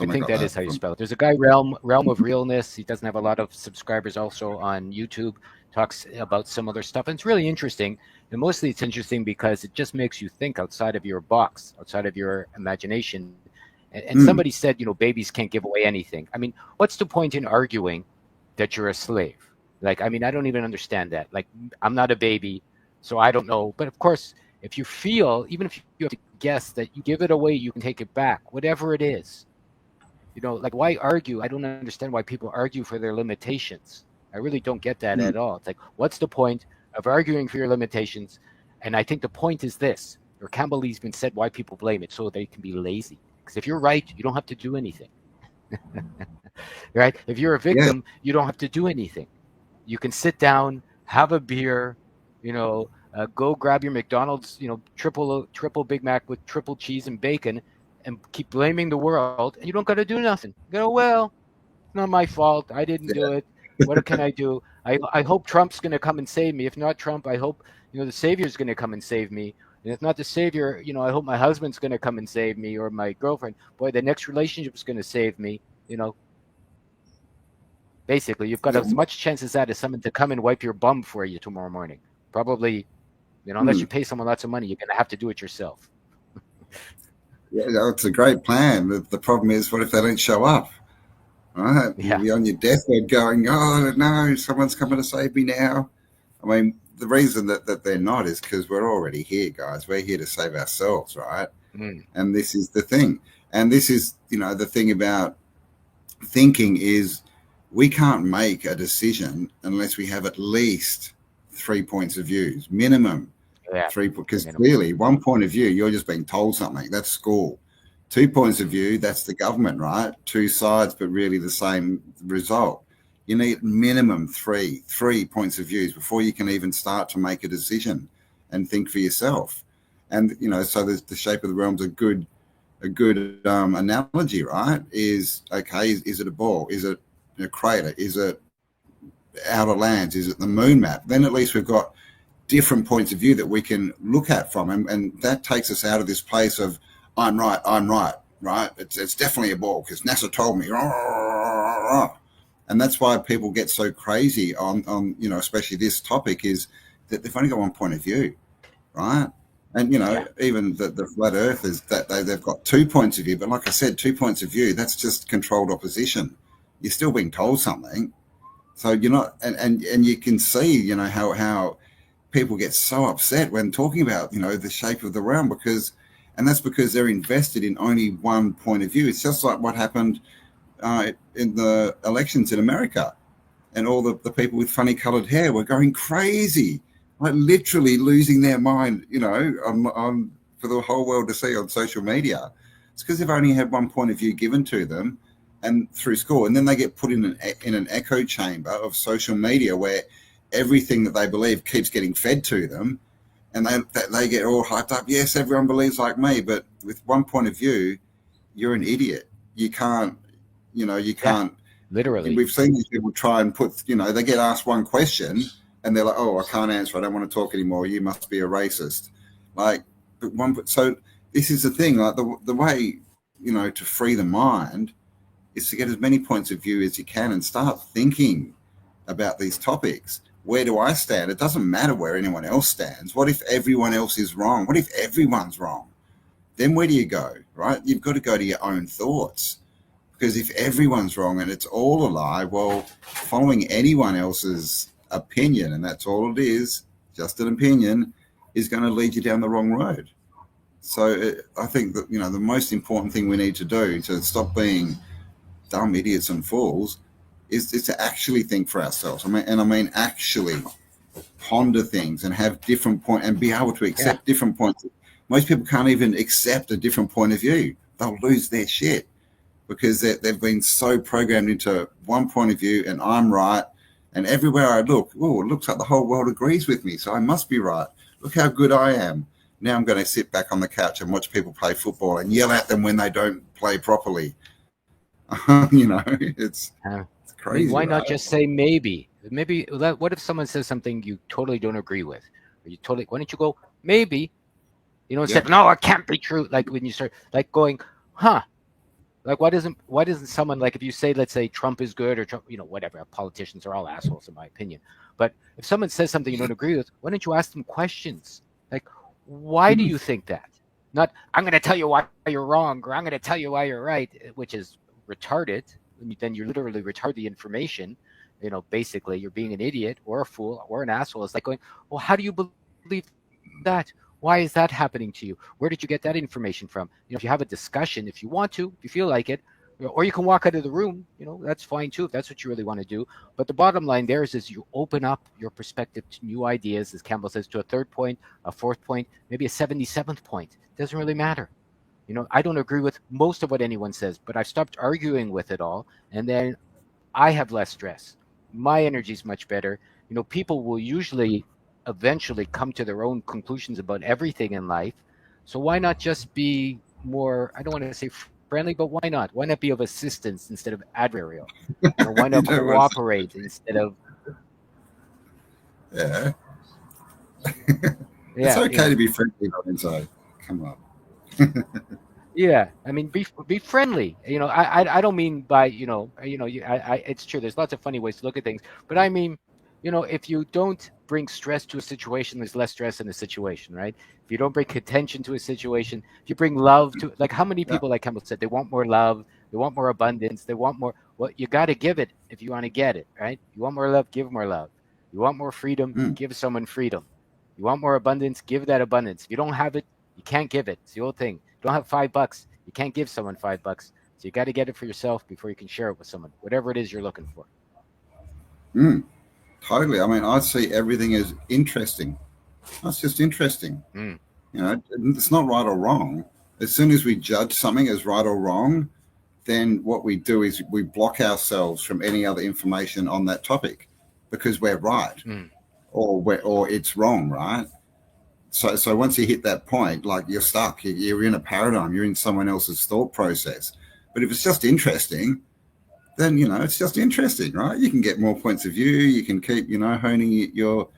S2: I think that is how you spell it. There's a guy, Realm of Realness. He doesn't have a lot of subscribers also on YouTube. Talks about some other stuff. And it's really interesting. And mostly it's interesting because it just makes you think outside of your box, outside of your imagination. And somebody said, babies can't give away anything. I mean, what's the point in arguing that you're a slave? Like, I mean, I don't even understand that. Like, I'm not a baby, so I don't know. But of course, if you feel, even if you have to guess that you give it away, you can take it back, whatever it is. Like, why argue? I don't understand why people argue for their limitations. I really don't get that at all. It's like, what's the point of arguing for your limitations? And I think the point is this, or Campbell even said why people blame it, so they can be lazy. Because if you're right, you don't have to do anything. Right? If you're a victim, you don't have to do anything. You can sit down, have a beer, go grab your McDonald's, triple Big Mac with triple cheese and bacon, and keep blaming the world, and you don't got to do nothing. You go, well, it's not my fault. I didn't do it. What can I do? I hope Trump's going to come and save me. If not Trump, I hope the Savior's going to come and save me. And if not the Savior, I hope my husband's going to come and save me, or my girlfriend. Boy, the next relationship's going to save me. Basically, you've got as much chance as that as someone to come and wipe your bum for you tomorrow morning. Probably, unless you pay someone lots of money, you're going to have to do it yourself.
S1: Yeah, it's a great plan. The problem is, what if they don't show up? Right? Yeah. You'll be on your deathbed going, oh, no, someone's coming to save me now. I mean, the reason that they're not is because we're already here, guys. We're here to save ourselves, right? And this is the thing. And this is, the thing about thinking is we can't make a decision unless we have at least 3 points of view, minimum. Yeah. 3, because clearly 1 point of view, you're just being told something. That's school. 2 points of view, that's the government, right? 2 sides, but really the same result. You need minimum three points of views before you can even start to make a decision and think for yourself. And so the shape of the realm's a good analogy, right? Is it a ball? Is it a crater? Is it outer lands? Is it the moon map? Then at least we've got different points of view that we can look at from, and that takes us out of this place of I'm right, right? It's definitely a ball because NASA told me. And that's why people get so crazy on especially this topic, is that they've only got 1 point of view, right? And even the flat earthers, that they've got 2 points of view, but like I said, 2 points of view, that's just controlled opposition. You're still being told something, so you're not, and you can see how people get so upset when talking about the shape of the realm, and that's because they're invested in only 1 point of view. It's just like what happened in the elections in America, and all the people with funny colored hair were going crazy, like literally losing their mind, on for the whole world to see on social media. It's because they've only had 1 point of view given to them and through school, and then they get put in an echo chamber of social media where everything that they believe keeps getting fed to them, and they get all hyped up. Yes, everyone believes like me, but with 1 point of view, you're an idiot. You can't. You can't.
S2: Literally.
S1: We've seen these people try and put, they get asked one question and they're like, oh, I can't answer. I don't want to talk anymore. You must be a racist. So this is the thing, like the way, to free the mind is to get as many points of view as you can and start thinking about these topics. Where do I stand? It doesn't matter where anyone else stands. What if everyone else is wrong? What if everyone's wrong? Then where do you go, right? You've got to go to your own thoughts. Because if everyone's wrong and it's all a lie, well, following anyone else's opinion, and that's all it is, just an opinion, is going to lead you down the wrong road. So I think that, the most important thing we need to do to stop being dumb idiots and fools is to actually think for ourselves. I mean actually ponder things and have different point and be able to accept different points. Most people can't even accept a different point of view. They'll lose their shit because they've been so programmed into one point of view and I'm right. And everywhere I look, oh, it looks like the whole world agrees with me, so I must be right. Look how good I am. Now I'm going to sit back on the couch and watch people play football and yell at them when they don't play properly. It's crazy.
S2: Why not just say maybe? Maybe. What if someone says something you totally don't agree with? Why don't you go maybe? Instead, no, it can't be true. Like when you start like going, huh? Like why doesn't someone, like if you say, let's say Trump is good or Trump, whatever, politicians are all assholes in my opinion. But if someone says something you don't agree with, why don't you ask them questions? Like, why do you think that? Not, I'm going to tell you why you're wrong, or I'm going to tell you why you're right, which is retarded. Then you literally retard the information. Basically you're being an idiot or a fool or an asshole. It's like going, well, how do you believe that? Why is that happening to you? Where did you get that information from? If you have a discussion, if you want to, if you feel like it, or you can walk out of the room, that's fine too, if that's what you really want to do. But the bottom line there is you open up your perspective to new ideas, as Campbell says, to a third point, a fourth point, maybe a 77th point. It doesn't really matter. I don't agree with most of what anyone says, but I've stopped arguing with it all. And then I have less stress. My energy is much better. People will usually eventually come to their own conclusions about everything in life. So why not just be more, I don't want to say friendly, but why not? Why not be of assistance instead of adversarial? Why not cooperate instead of...
S1: Yeah. It's okay to be friendly on inside. Come on.
S2: Yeah, I mean, be friendly. I don't mean by it's true. There's lots of funny ways to look at things, but I mean, if you don't bring stress to a situation, there's less stress in the situation, right? If you don't bring attention to a situation, if you bring love to, like how many people, like Campbell said, they want more love, they want more abundance, they want more. Well, you got to give it if you want to get it, right? You want more love, give more love. You want more freedom, give someone freedom. You want more abundance, give that abundance. If you don't have it, you can't give it. It's the old thing. You don't have $5, you can't give someone $5. So you got to get it for yourself before you can share it with someone, whatever it is you're looking for.
S1: Totally. I mean, I see everything as interesting. That's just interesting. It's not right or wrong. As soon as we judge something as right or wrong, then what we do is we block ourselves from any other information on that topic because we're right or it's wrong, right? So once you hit that point, like you're stuck, you're in a paradigm, you're in someone else's thought process. But if it's just interesting, then, it's just interesting, right? You can get more points of view. You can keep, honing your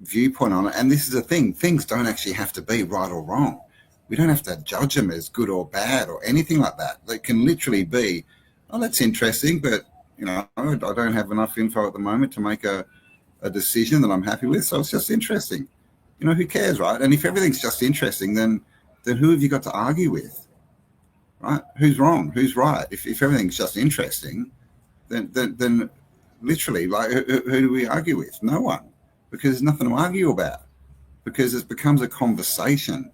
S1: viewpoint on it. And this is the thing. Things don't actually have to be right or wrong. We don't have to judge them as good or bad or anything like that. They can literally be, oh, that's interesting, but, I don't have enough info at the moment to make a decision that I'm happy with. So it's just interesting. Who cares, right? And if everything's just interesting, then who have you got to argue with? Right? Who's wrong? Who's right? If everything's just interesting, then literally, like, who do we argue with? No one, because there's nothing to argue about. Because it becomes a conversation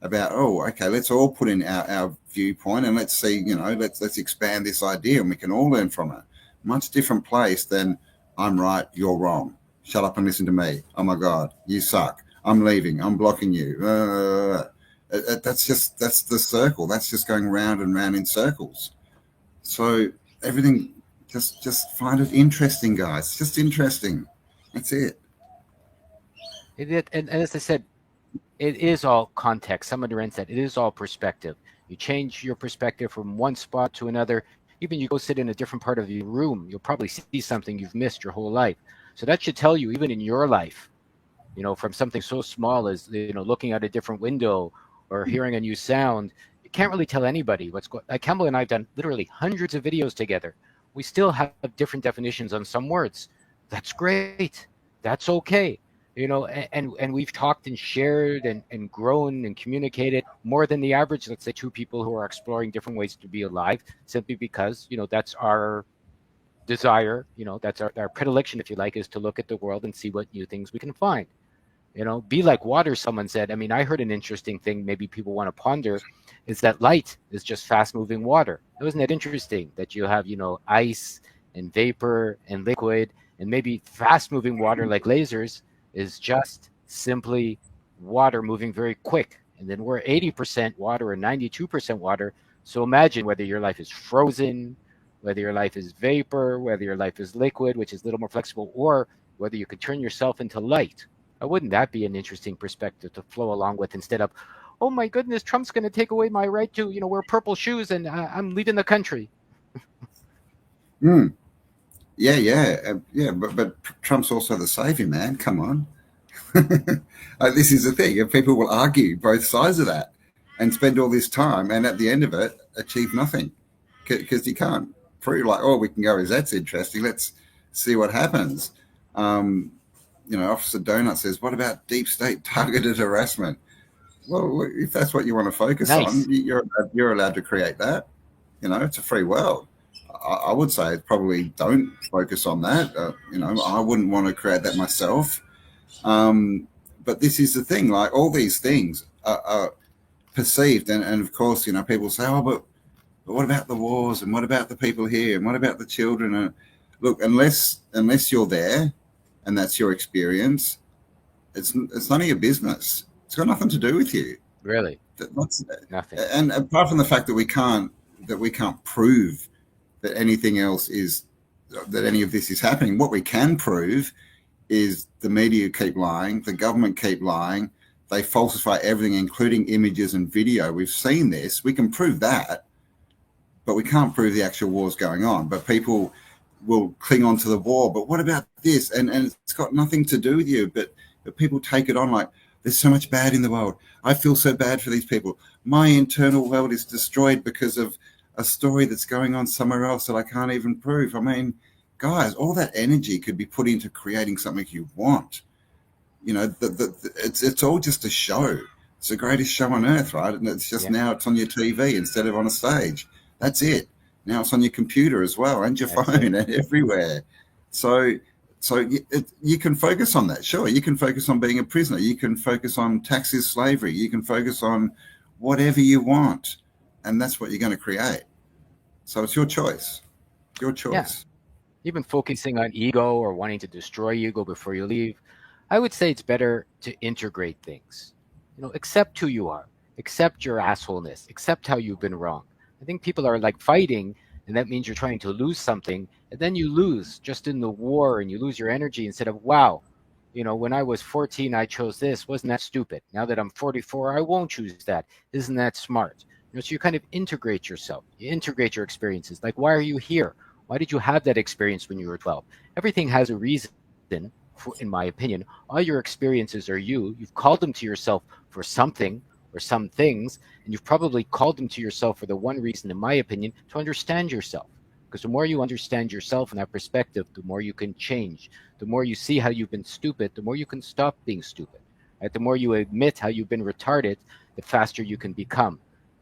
S1: about, oh, okay, let's all put in our viewpoint and let's see, let's expand this idea and we can all learn from it. Much different place than I'm right, you're wrong. Shut up and listen to me. Oh my God, you suck. I'm leaving. I'm blocking you. That's the circle. That's just going round and round in circles. So everything, just find it interesting, guys. Just interesting. That's it.
S2: And as I said, it is all context. Someone said it is all perspective. You change your perspective from one spot to another. Even you go sit in a different part of your room, you'll probably see something you've missed your whole life. So that should tell you, even in your life, from something so small as, looking out a different window or hearing a new sound, you can't really tell anybody what's going on. Like Campbell and I have done literally hundreds of videos together. We still have different definitions on some words. That's great. That's okay. And we've talked and shared and grown and communicated more than the average, let's say, two people who are exploring different ways to be alive, simply because, that's our desire, that's our predilection, if you like, is to look at the world and see what new things we can find. Be like water, someone said. I mean, I heard an interesting thing maybe people want to ponder, is that light is just fast-moving water. Wasn't that interesting that you have, ice and vapor and liquid, And maybe fast moving water like lasers is just simply water moving very quick. And then we're 80% water or 92% water. So imagine whether your life is frozen, whether your life is vapor, whether your life is liquid, which is a little more flexible, or whether you could turn yourself into light. Wouldn't that be an interesting perspective to flow along with, instead of, oh my goodness, Trump's going to take away my right to, wear purple shoes and I'm leaving the country.
S1: Yeah. But Trump's also the savior, man. Come on. This is the thing. If people will argue both sides of that and spend all this time, and at the end of it, achieve nothing, because you can't prove like, oh, we can go, as that's interesting. Let's see what happens. Officer Donut says, what about deep state targeted harassment? Well, if that's what you want to focus on, you're allowed to create that. It's a free world. I would say probably don't focus on that. I wouldn't want to create that myself. But this is the thing, like all these things are perceived. And of course, people say, oh, but what about the wars? And what about the people here? And what about the children? And look, unless you're there and that's your experience, it's none of your business. It's got nothing to do with you.
S2: Really?
S1: That's
S2: nothing.
S1: And apart from the fact that we can't prove that anything else that any of this is happening, what we can prove is the media keep lying, the government keep lying, they falsify everything, including images and video. We've seen this. We can prove that, but we can't prove the actual wars going on. But people will cling on to the war. But what about this? And it's got nothing to do with you, but people take it on like, there's so much bad in the world. I feel so bad for these people. My internal world is destroyed because of a story that's going on somewhere else that I can't even prove. I mean, guys, all that energy could be put into creating something you want. It's all just a show. It's the greatest show on earth, right? And it's just now it's on your TV instead of on a stage. That's it. Now it's on your computer as well, and your phone, and everywhere. So you can focus on that. Sure, you can focus on being a prisoner. You can focus on taxes, slavery. You can focus on whatever you want, and that's what you're going to create. So it's your choice. Your choice.
S2: Yeah. Even focusing on ego or wanting to destroy ego before you leave, I would say it's better to integrate things. Accept who you are. Accept your assholeness. Accept how you've been wrong. I think people are like fighting, and that means you're trying to lose something, and then you lose just in the war, and you lose your energy instead of, wow, when I was 14, I chose this. Wasn't that stupid? Now that I'm 44, I won't choose that. Isn't that smart? So you kind of integrate yourself. You integrate your experiences. Like, why are you here? Why did you have that experience when you were 12? Everything has a reason, in my opinion. All your experiences are you. You've called them to yourself for something or some things, and you've probably called them to yourself for the one reason, in my opinion, to understand yourself. Because the more you understand yourself in that perspective, the more you can change. The more you see how you've been stupid, the more you can stop being stupid. Right? The more you admit how you've been retarded, the faster you can become.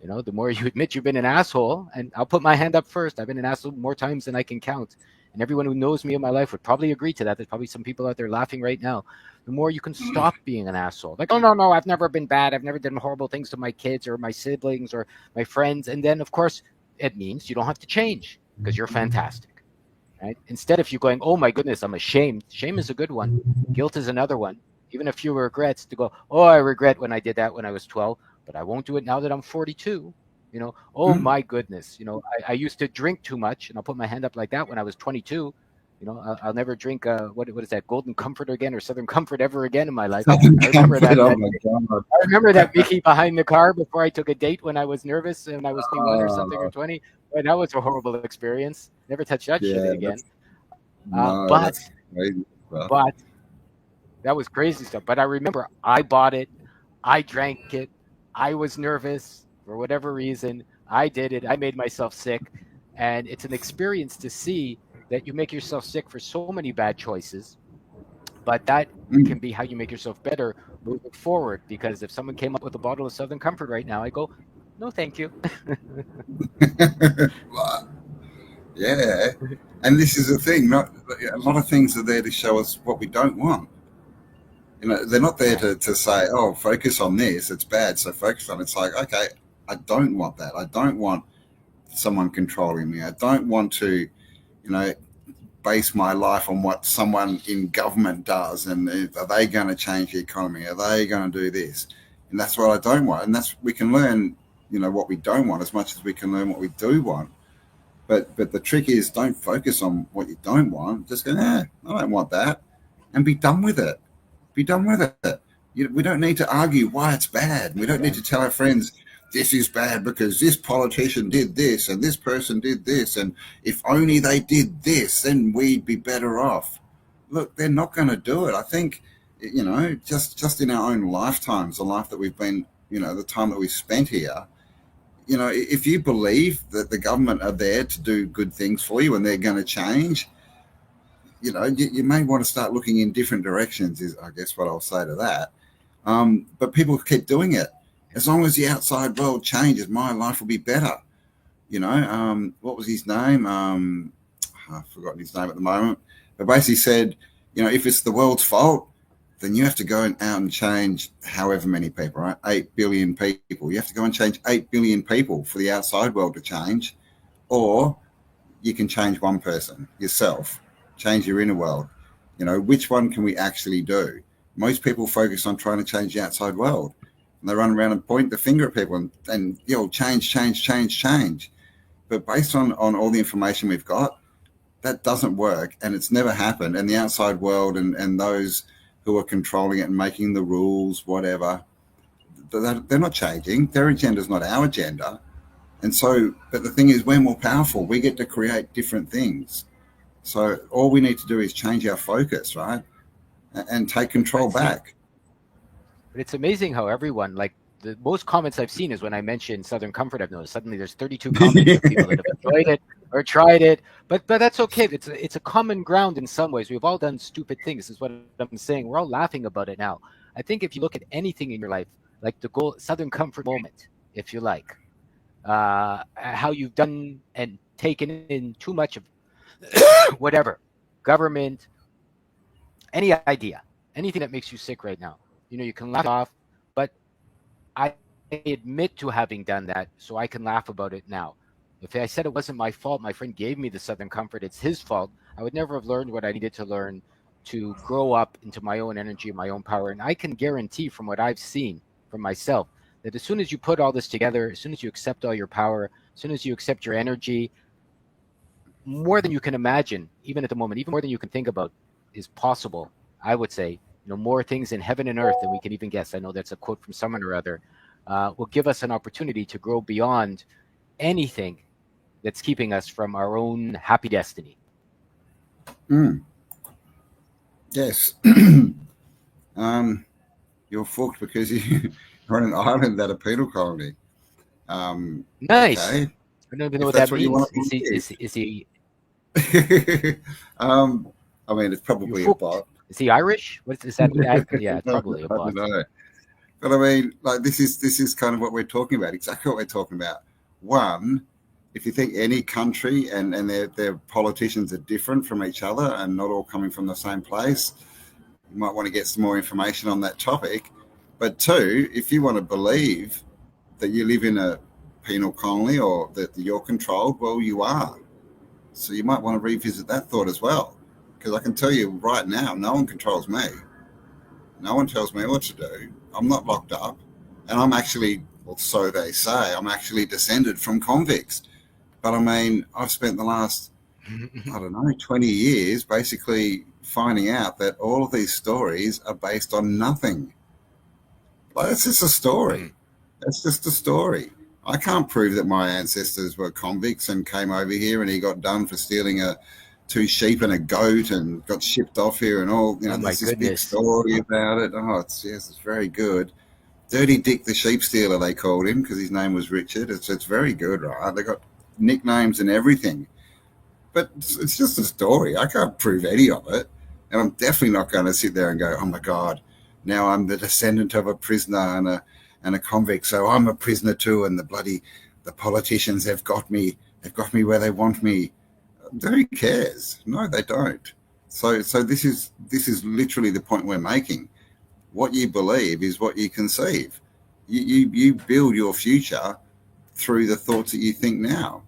S2: The more you admit you've been an asshole, and I'll put my hand up first. I've been an asshole more times than I can count. And everyone who knows me in my life would probably agree to that. There's probably some people out there laughing right now. The more you can stop being an asshole. Like, oh, no, I've never been bad. I've never done horrible things to my kids or my siblings or my friends. And then, of course, it means you don't have to change because you're fantastic. Right? Instead of you going, oh, my goodness, I'm ashamed. Shame is a good one. Guilt is another one. Even a few regrets to go, oh, I regret when I did that when I was 12. But I won't do it now that I'm 42. Oh my goodness. I used to drink too much, and I'll put my hand up like that when I was 22. I'll never drink what is that, Golden Comfort again or Southern Comfort ever again in my life. I remember that. I remember that Mickey behind the car before I took a date when I was nervous and I was 21 or something or 20. But that was a horrible experience. Never touch that shit again. But that was crazy stuff. But I remember I bought it. I drank it. I was nervous for whatever reason. I did it. I made myself sick. And it's an experience to see that you make yourself sick for so many bad choices. But that can be how you make yourself better moving forward. Because if someone came up with a bottle of Southern Comfort right now, I go, no, thank you.
S1: Yeah. And this is the thing. A lot of things are there to show us what we don't want. They're not there to say, oh, focus on this. It's bad, so focus on it. It's like, okay, I don't want that. I don't want someone controlling me. I don't want to, base my life on what someone in government does, and are they going to change the economy? Are they going to do this? And that's what I don't want. And we can learn, what we don't want as much as we can learn what we do want. But the trick is, don't focus on what you don't want. Just go, I don't want that, and be done with it. Be done with it. We don't need to argue why it's bad. We don't need to tell our friends, this is bad because this politician did this and this person did this, and if only they did this, then we'd be better off. Look, they're not going to do it. I think, just in our own lifetimes, the life that we've been, the time that we've spent here, if you believe that the government are there to do good things for you and they're going to change, you may want to start looking in different directions, is I guess what I'll say to that. But people keep doing it. As long as the outside world changes, my life will be better. What was his name? I've forgotten his name at the moment. But basically said, if it's the world's fault, then you have to go out and change however many people, right? 8 billion people. You have to go and change 8 billion people for the outside world to change. Or you can change one person, yourself, change your inner world. Which one can we actually do? Most people focus on trying to change the outside world. And they run around and point the finger at people and change. But based on all the information we've got, that doesn't work, and it's never happened. And the outside world and those who are controlling it and making the rules, whatever, they're not changing. Their agenda is not our agenda. And so, but the thing is, we're more powerful. We get to create different things. So all we need to do is change our focus, right? And take control back.
S2: But it's amazing how everyone, like, the most comments I've seen is when I mention Southern Comfort. I've noticed suddenly there's 32 comments of people that have enjoyed it or tried it. But that's okay. It's a common ground in some ways. We've all done stupid things, is what I'm saying. We're all laughing about it now. I think if you look at anything in your life, like the Southern Comfort moment, if you like, how you've done and taken in too much of whatever, government, any idea, anything that makes you sick right now, you can laugh it off, but I admit to having done that, so I can laugh about it now. If I said it wasn't my fault, my friend gave me the Southern Comfort, it's his fault, I would never have learned what I needed to learn to grow up into my own energy, my own power. And I can guarantee from what I've seen from myself that as soon as you put all this together, as soon as you accept all your power, as soon as you accept your energy, more than you can imagine, even at the moment, even more than you can think about is possible, I would say. More things in heaven and earth than we can even guess. I know that's a quote from someone or other. Will give us an opportunity to grow beyond anything that's keeping us from our own happy destiny.
S1: Yes. You're fucked because you're on an island at a penal colony.
S2: Nice.
S1: Okay.
S2: I don't even know what that means. Is he?
S1: I mean, it's probably a bot.
S2: Is he Irish? What is that? Yeah, it's probably a bot.
S1: I don't know. But I mean, like, this is kind of what we're talking about. Exactly what we're talking about. One, if you think any country and their politicians are different from each other and not all coming from the same place, you might want to get some more information on that topic. But two, if you want to believe that you live in a penal colony or that you're controlled, well, you are. So you might want to revisit that thought as well. Because I can tell you right now, no one controls me. No one tells me what to do. I'm not locked up. And I'm actually, well, so they say, I'm actually descended from convicts. But I mean, I've spent the last, 20 years basically finding out that all of these stories are based on nothing. Like, it's just a story. It's just a story. I can't prove that my ancestors were convicts and came over here and he got done for stealing 2 sheep and a goat and got shipped off here and all. There's this big story about it. Oh, it's very good. Dirty Dick the Sheep Stealer, they called him, because his name was Richard. It's very good, right? They got nicknames and everything. But it's just a story. I can't prove any of it. And I'm definitely not going to sit there and go, oh my God, now I'm the descendant of a prisoner and a convict, so I'm a prisoner too, and the politicians have got me where they want me. Who cares? No, they don't. So this is literally the point we're making. What you believe is what you conceive. You build your future through the thoughts that you think now.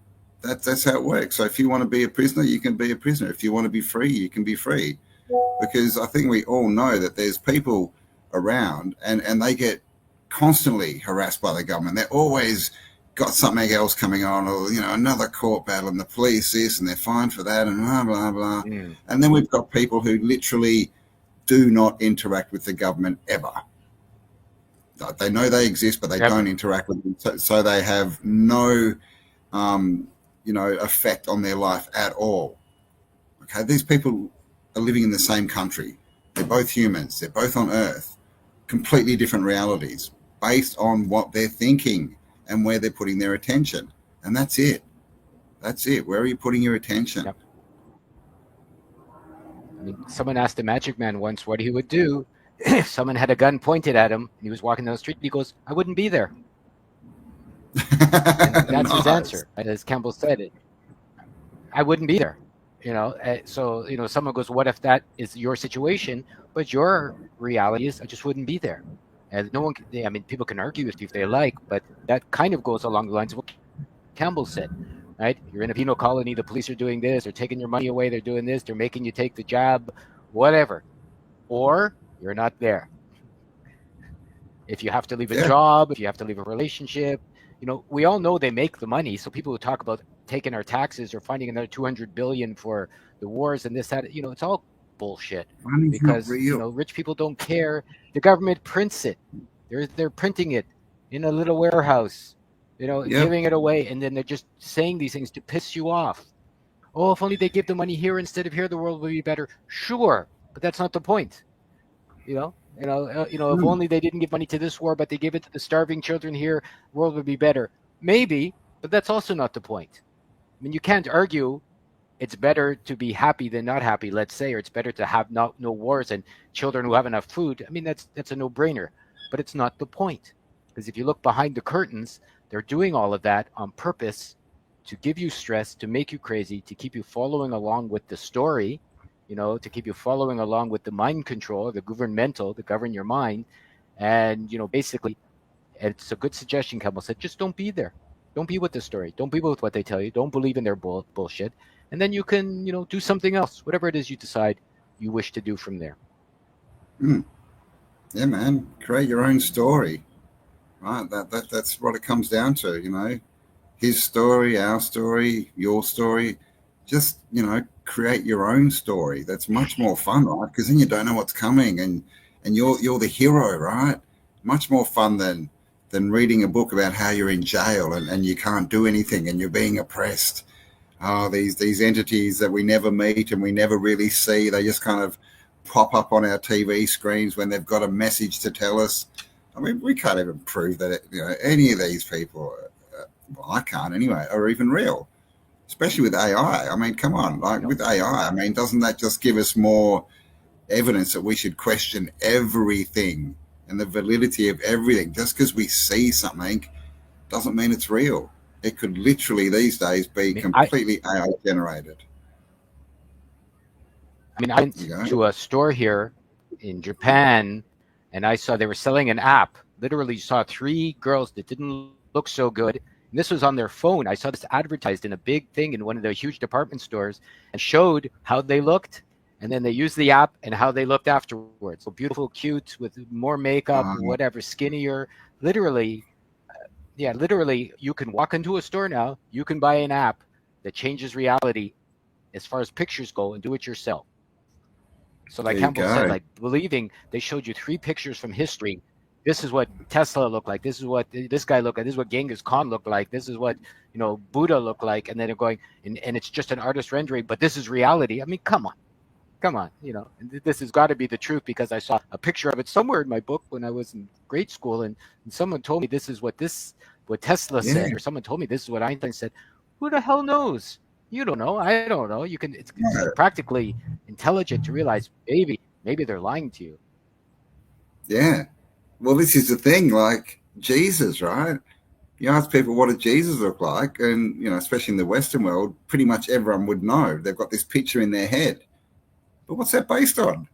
S1: That's how it works. So if you want to be a prisoner, you can be a prisoner. If you want to be free, you can be free. Because I think we all know that there's people around and they get constantly harassed by the government. They're always got something else coming on, or another court battle, and the police this, and they're fined for that, and blah blah blah. And then we've got people who literally do not interact with the government ever. They know they exist, but they don't interact with them, so they have no effect on their life at all. Okay, these people are living in the same country. They're both humans. They're both on Earth. Completely different realities based on what they're thinking and where they're putting their attention. And that's it. That's it. Where are you putting your attention?
S2: Yep. I mean, someone asked the Magic Man once what he would do if someone had a gun pointed at him and he was walking down the street. He goes, "I wouldn't be there." And that's his answer. As Campbell said it, I wouldn't be there. So someone goes, "What if that is your situation?" But your reality is, I just wouldn't be there. And no one, people can argue with you if they like, but that kind of goes along the lines of what Campbell said, right? You're in a penal colony, the police are doing this, they're taking your money away, they're doing this, they're making you take the job, whatever. Or you're not there. If you have to leave a job, if you have to leave a relationship, we all know they make the money. So people who talk about taking our taxes or finding another $200 billion for the wars and this, that, it's all bullshit. Because rich people don't care. The government prints it. They're printing it in a little warehouse, giving it away, and then they're just saying these things to piss you off. Oh, if only they give the money here instead of here, the world would be better. Sure, but that's not the point. If only they didn't give money to this war, but they gave it to the starving children here, the world would be better. Maybe, but that's also not the point. I mean, you can't argue it's better to be happy than not happy, let's say, or it's better to have no wars and children who have enough food. I mean, that's a no-brainer, but it's not the point. Because if you look behind the curtains, they're doing all of that on purpose to give you stress, to make you crazy, to keep you following along with the story, to keep you following along with the mind control, the governmental, to govern your mind. And, basically, it's a good suggestion, Campbell said, just don't be there. Don't be with the story. Don't be with what they tell you. Don't believe in their bullshit. And then you can, do something else, whatever it is you decide you wish to do from there.
S1: Yeah, man. Create your own story, right? That's what it comes down to, His story, our story, your story. Just, create your own story. That's much more fun, right? Because then you don't know what's coming, and you're the hero, right? Much more fun than reading a book about how you're in jail and you can't do anything and you're being oppressed. Oh, these entities that we never meet and we never really see, they just kind of pop up on our TV screens when they've got a message to tell us. I mean, we can't even prove that any of these people, I can't anyway, are even real, especially with AI. I mean, come on, with AI, I mean, doesn't that just give us more evidence that we should question everything and the validity of everything? Just because we see something doesn't mean it's real. It could literally these days be completely AI generated.
S2: I mean, I went to a store here in Japan and I saw they were selling an app. Literally saw 3 girls that didn't look so good. And this was on their phone. I saw this advertised in a big thing in one of the huge department stores and showed how they looked. And then they used the app and how they looked afterwards. So beautiful, cute, with more makeup, whatever, skinnier. Literally, you can walk into a store now. You can buy an app that changes reality as far as pictures go and do it yourself. So like Campbell said, believing they showed you 3 pictures from history. This is what Tesla looked like. This is what this guy looked like. This is what Genghis Khan looked like. This is what, Buddha looked like. And then they're going, and it's just an artist rendering, but this is reality. I mean, come on. This has got to be the truth because I saw a picture of it somewhere in my book when I was in grade school, and someone told me this is what Tesla said, or someone told me this is what Einstein said. Who the hell knows? You don't know. I don't know. It's practically intelligent to realize, maybe they're lying to you.
S1: Yeah. Well, this is the thing, like Jesus, right? You ask people, what did Jesus look like? And, especially in the Western world, pretty much everyone would know. They've got this picture in their head. But what's that based on?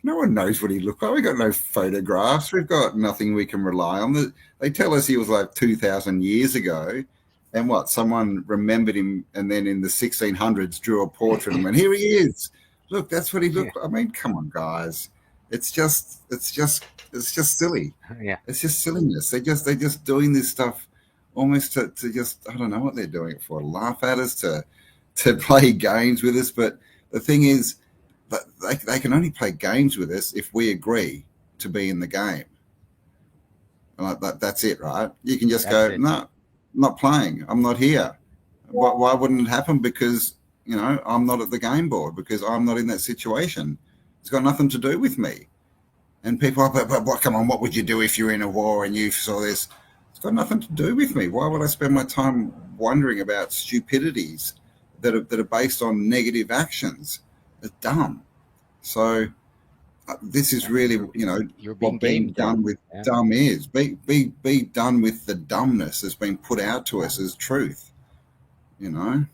S1: No one knows what he looked like. We've got no photographs. We've got nothing we can rely on. They tell us he was like 2,000 years ago. And what? Someone remembered him, and then in the 1600s drew a portrait and went, "Here he is. Look, that's what he
S2: Yeah,
S1: looked like." I mean, come on, guys. It's just silly.
S2: yeah,
S1: It's just silliness. They're just doing this stuff almost to just, I don't know what they're doing it for. Laugh at us, to play games with us. But the thing is, that they can only play games with us if we agree to be in the game. Like that's it, right? You can just
S2: that's
S1: go,
S2: it.
S1: no, I'm not playing. I'm not here. Why wouldn't it happen? Because I'm not at the game board, because I'm not in that situation. It's got nothing to do with me. And people are, but what? Come on, what would you do if you're in a war and you saw this? It's got nothing to do with me. Why would I spend my time wondering about stupidities that are based on negative actions? It's dumb. So this is
S2: Yeah,
S1: really,
S2: you're being
S1: what being
S2: game
S1: done
S2: dumb.
S1: with
S2: Yeah.
S1: dumb is. Be done with the dumbness that's been put out to us as truth. You know.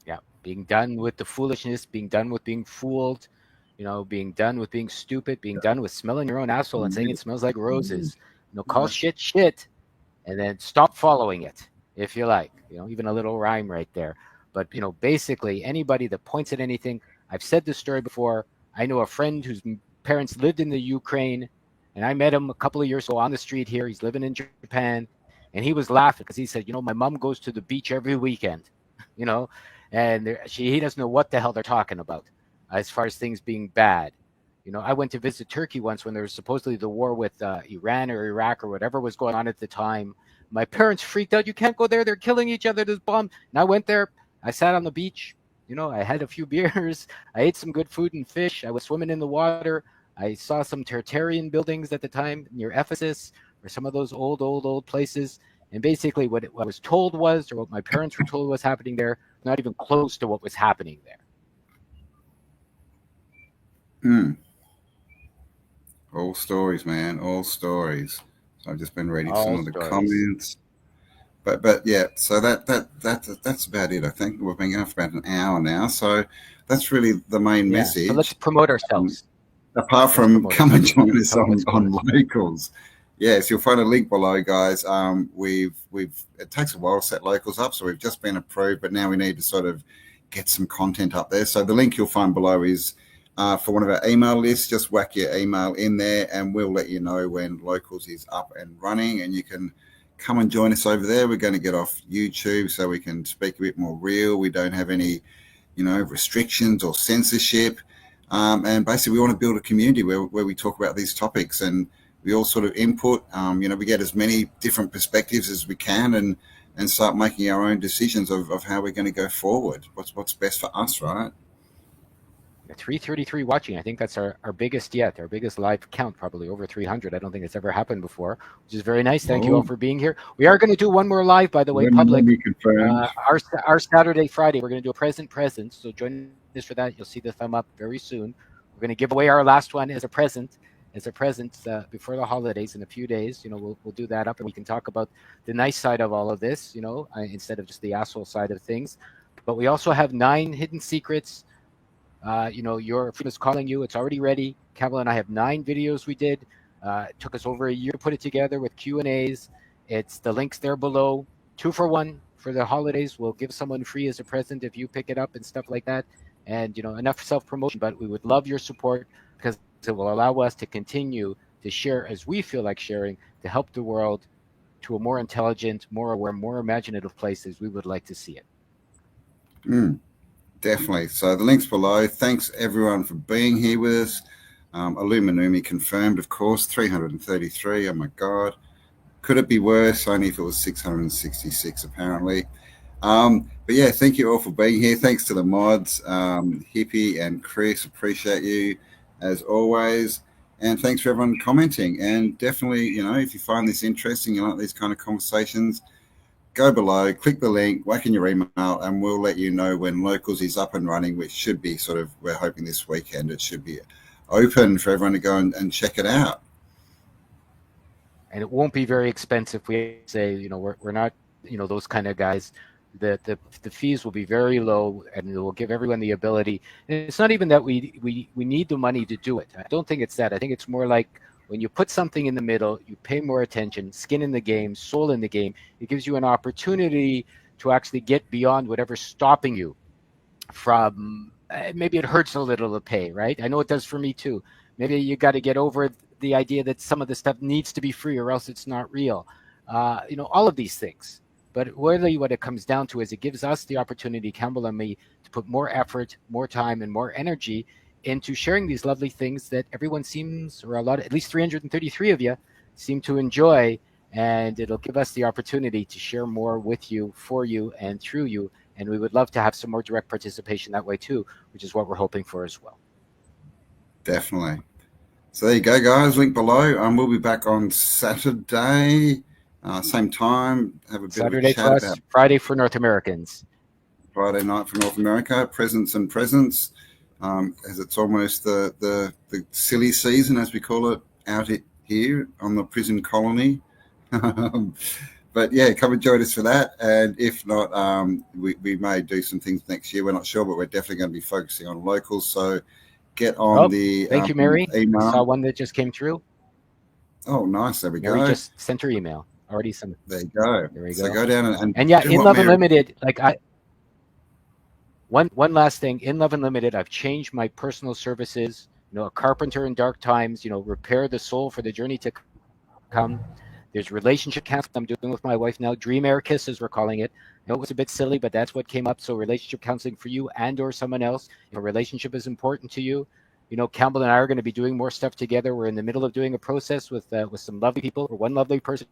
S2: Yeah, being done with the foolishness, being done with being fooled, being done with being stupid, being done with smelling your own asshole and saying it smells like roses. Call
S1: Yeah.
S2: shit shit, and then stop following it if you like. Even a little rhyme right there. But basically, anybody that points at anything. I've said this story before. I know a friend whose parents lived in the Ukraine, and I met him a couple of years ago on the street here. He's living in Japan, and he was laughing because he said, my mom goes to the beach every weekend, you know, and he doesn't know what the hell they're talking about as far as things being bad. I went to visit Turkey once when there was supposedly the war with Iran or Iraq or whatever was going on at the time. My parents freaked out. You can't go there. They're killing each other. There's bombs. And I went there. I sat on the beach. I had a few beers. I ate some good food and fish. I was swimming in the water. I saw some Tertarian buildings at the time near Ephesus or some of those old places. And basically what I was told was, or what my parents were told was happening there, not even close to what was happening there.
S1: Mm. All stories, man. All stories. So I've just been reading some
S2: All
S1: of the
S2: stories.
S1: comments. But yeah, so that's about it. I think we've been going for about an hour now. So that's really the main
S2: Yeah. So let's
S1: message.
S2: promote
S1: Um,
S2: ourselves.
S1: apart
S2: Let's
S1: from
S2: promote
S1: come and
S2: ourselves.
S1: join us
S2: Tell them what's going
S1: on
S2: on.
S1: locals. Yes, you'll find a link below, guys. We've it takes a while to set locals up, so we've just been approved, but now we need to sort of get some content up there. So the link you'll find below is for one of our email lists. Just whack your email in there, and we'll let you know when locals is up and running, and you can come and join us over there. We're going to get off YouTube so we can speak a bit more real. We don't have any, restrictions or censorship. And basically, we want to build a community where we talk about these topics, and we all sort of input. We get as many different perspectives as we can, and start making our own decisions of how we're going to go forward. What's best for us, right?
S2: 333 watching. I think that's our biggest yet, our biggest live count, probably over 300. I don't think it's ever happened before, which is very nice. Thank you all
S1: Oh,
S2: for being here. We are going to do one more live, by the way,
S1: when will
S2: public.
S1: be confirmed?
S2: Our Saturday, Friday, we're going to do a present. So join us for that. You'll see the thumb up very soon. We're going to give away our last one as a present. Before the holidays in a few days. We'll do that up, and we can talk about the nice side of all of this. Instead of just the asshole side of things. But we also have 9 hidden secrets. Your friend is calling you. It's already ready. Campbell and I have 9 videos we did. It took us over a year to put it together with Q&As. It's the links there below. 2 for 1 for the holidays. We'll give someone free as a present if you pick it up and stuff like that. And, enough self-promotion, but we would love your support because it will allow us to continue to share as we feel like sharing to help the world to a more intelligent, more aware, more imaginative place as we would like to see it.
S1: Definitely. So the link's below. Thanks everyone for being here with us. Illuminumi confirmed, of course, 333. Oh my God. Could it be worse? Only if it was 666, apparently. But yeah, thank you all for being here. Thanks to the mods, Hippie and Chris. Appreciate you as always. And thanks for everyone commenting. And definitely, if you find this interesting, you like these kind of conversations, go below, click the link, whack in your email, and we'll let you know when Locals is up and running, which should be we're hoping this weekend, it should be open for everyone to go and check it out.
S2: And it won't be very expensive. We say, we're not, those kind of guys. The fees will be very low, and it will give everyone the ability. And it's not even that we need the money to do it. I don't think it's that. I think it's more like when you put something in the middle, you pay more attention, skin in the game, soul in the game. It gives you an opportunity to actually get beyond whatever's stopping you from, maybe it hurts a little to pay, right? I know it does for me too. Maybe you got to get over the idea that some of the stuff needs to be free or else it's not real. All of these things. But really what it comes down to is it gives us the opportunity, Campbell and me, to put more effort, more time, and more energy into sharing these lovely things that everyone seems, or at least 333 of you, seem to enjoy. And it'll give us the opportunity to share more with you, for you, and through you. And we would love to have some more direct participation that way too, which is what we're hoping for as well.
S1: Definitely. So there you go, guys. Link below. We'll be back on Saturday, same time. Have a bit
S2: Saturday
S1: of a chat
S2: for us,
S1: about
S2: Friday for North Americans.
S1: Friday night for North America. Presents and presents, as it's almost the silly season, as we call it, out here on the prison colony. But yeah, come and join us for that. And if not, we may do some things next year. We're not sure, but we're definitely going to be focusing on locals. So get on the
S2: thank you, Mary.
S1: email.
S2: I saw one that just came through.
S1: Oh, nice. There we go.
S2: Mary just sent her email. Already sent.
S1: There you go.
S2: There we
S1: so
S2: go.
S1: go down and
S2: yeah,
S1: do
S2: in
S1: what
S2: Love
S1: Mary-
S2: Unlimited, one last thing, in Love Unlimited, I've changed my personal services. A Carpenter in dark times. Repair the soul for the journey to come. There's relationship counseling I'm doing with my wife now. Dream Air Kisses, we're calling it. I know it was a bit silly, but that's what came up. So relationship counseling for you and or someone else. If a relationship is important to you, Campbell and I are going to be doing more stuff together. We're in the middle of doing a process with some lovely people, or one lovely person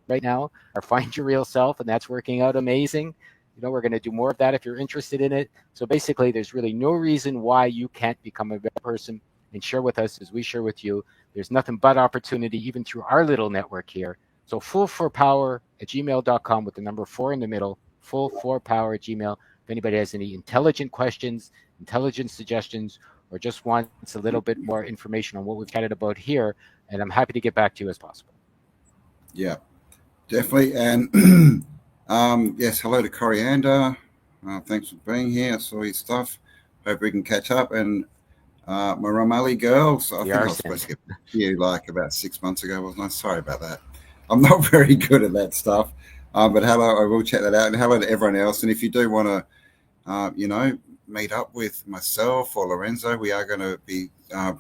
S2: right now, our Find Your Real Self, and that's working out amazing. We're going to do more of that if you're interested in it. So basically, there's really no reason why you can't become a better person and share with us as we share with you. There's nothing but opportunity, even through our little network here. So full4power@gmail.com with the number 4 in the middle, full4power@gmail. If anybody has any intelligent questions, intelligent suggestions, or just wants a little bit more information on what we've chatted about here, and I'm happy to get back to you as possible.
S1: Yeah, definitely. And yes, hello to Coriander. Thanks for being here. I saw your stuff. Hope we can catch up. And my Romali girls, I think I was supposed to get to you like about 6 months ago, wasn't I? Sorry about that. I'm not very good at that stuff. But hello, I will check that out. And hello to everyone else. And if you do want to, meet up with myself or Lorenzo, we are going to be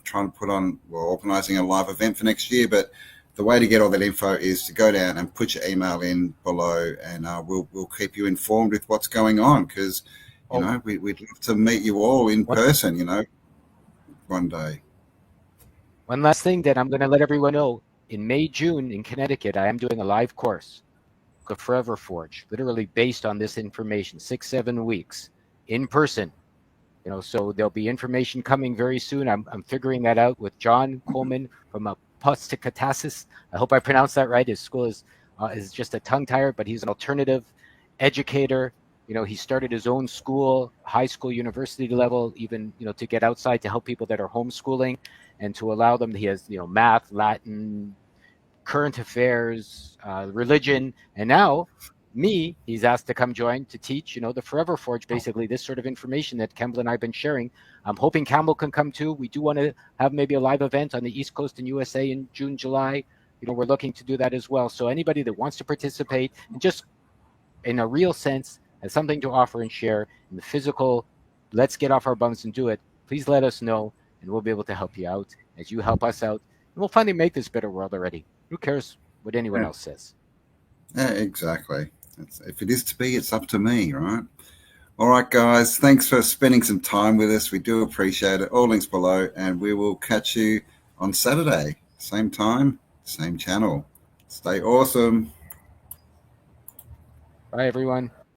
S1: trying to organising a live event for next year. But the way to get all that info is to go down and put your email in below, and we'll keep you informed with what's going on, because we'd love to meet you all in person, one day.
S2: One last thing that I'm going to let everyone know. In May, June in Connecticut, I am doing a live course, the Forever Forge, literally based on this information, 6-7 weeks in person. So there'll be information coming very soon. I'm figuring that out with John Coleman from Apostolicasis. I hope I pronounced that right. His school is just a tongue tire, but he's an alternative educator. He started his own school, high school, university level, even to get outside to help people that are homeschooling and to allow them. He has math, Latin, current affairs, religion, and now he's asked to come join to teach, the Forever Forge, basically this sort of information that Campbell and I have been sharing. I'm hoping Campbell can come too. We do want to have maybe a live event on the East Coast in USA in June, July. We're looking to do that as well. So anybody that wants to participate and just in a real sense has something to offer and share in the physical, let's get off our bums and do it, please let us know, and we'll be able to help you out as you help us out. And we'll finally make this better world already. Who cares what anyone else says?
S1: Yeah, exactly. If it is to be, it's up to me, right? All right, guys. Thanks for spending some time with us. We do appreciate it. All links below, and we will catch you on Saturday. Same time, same channel. Stay awesome.
S2: Bye, everyone.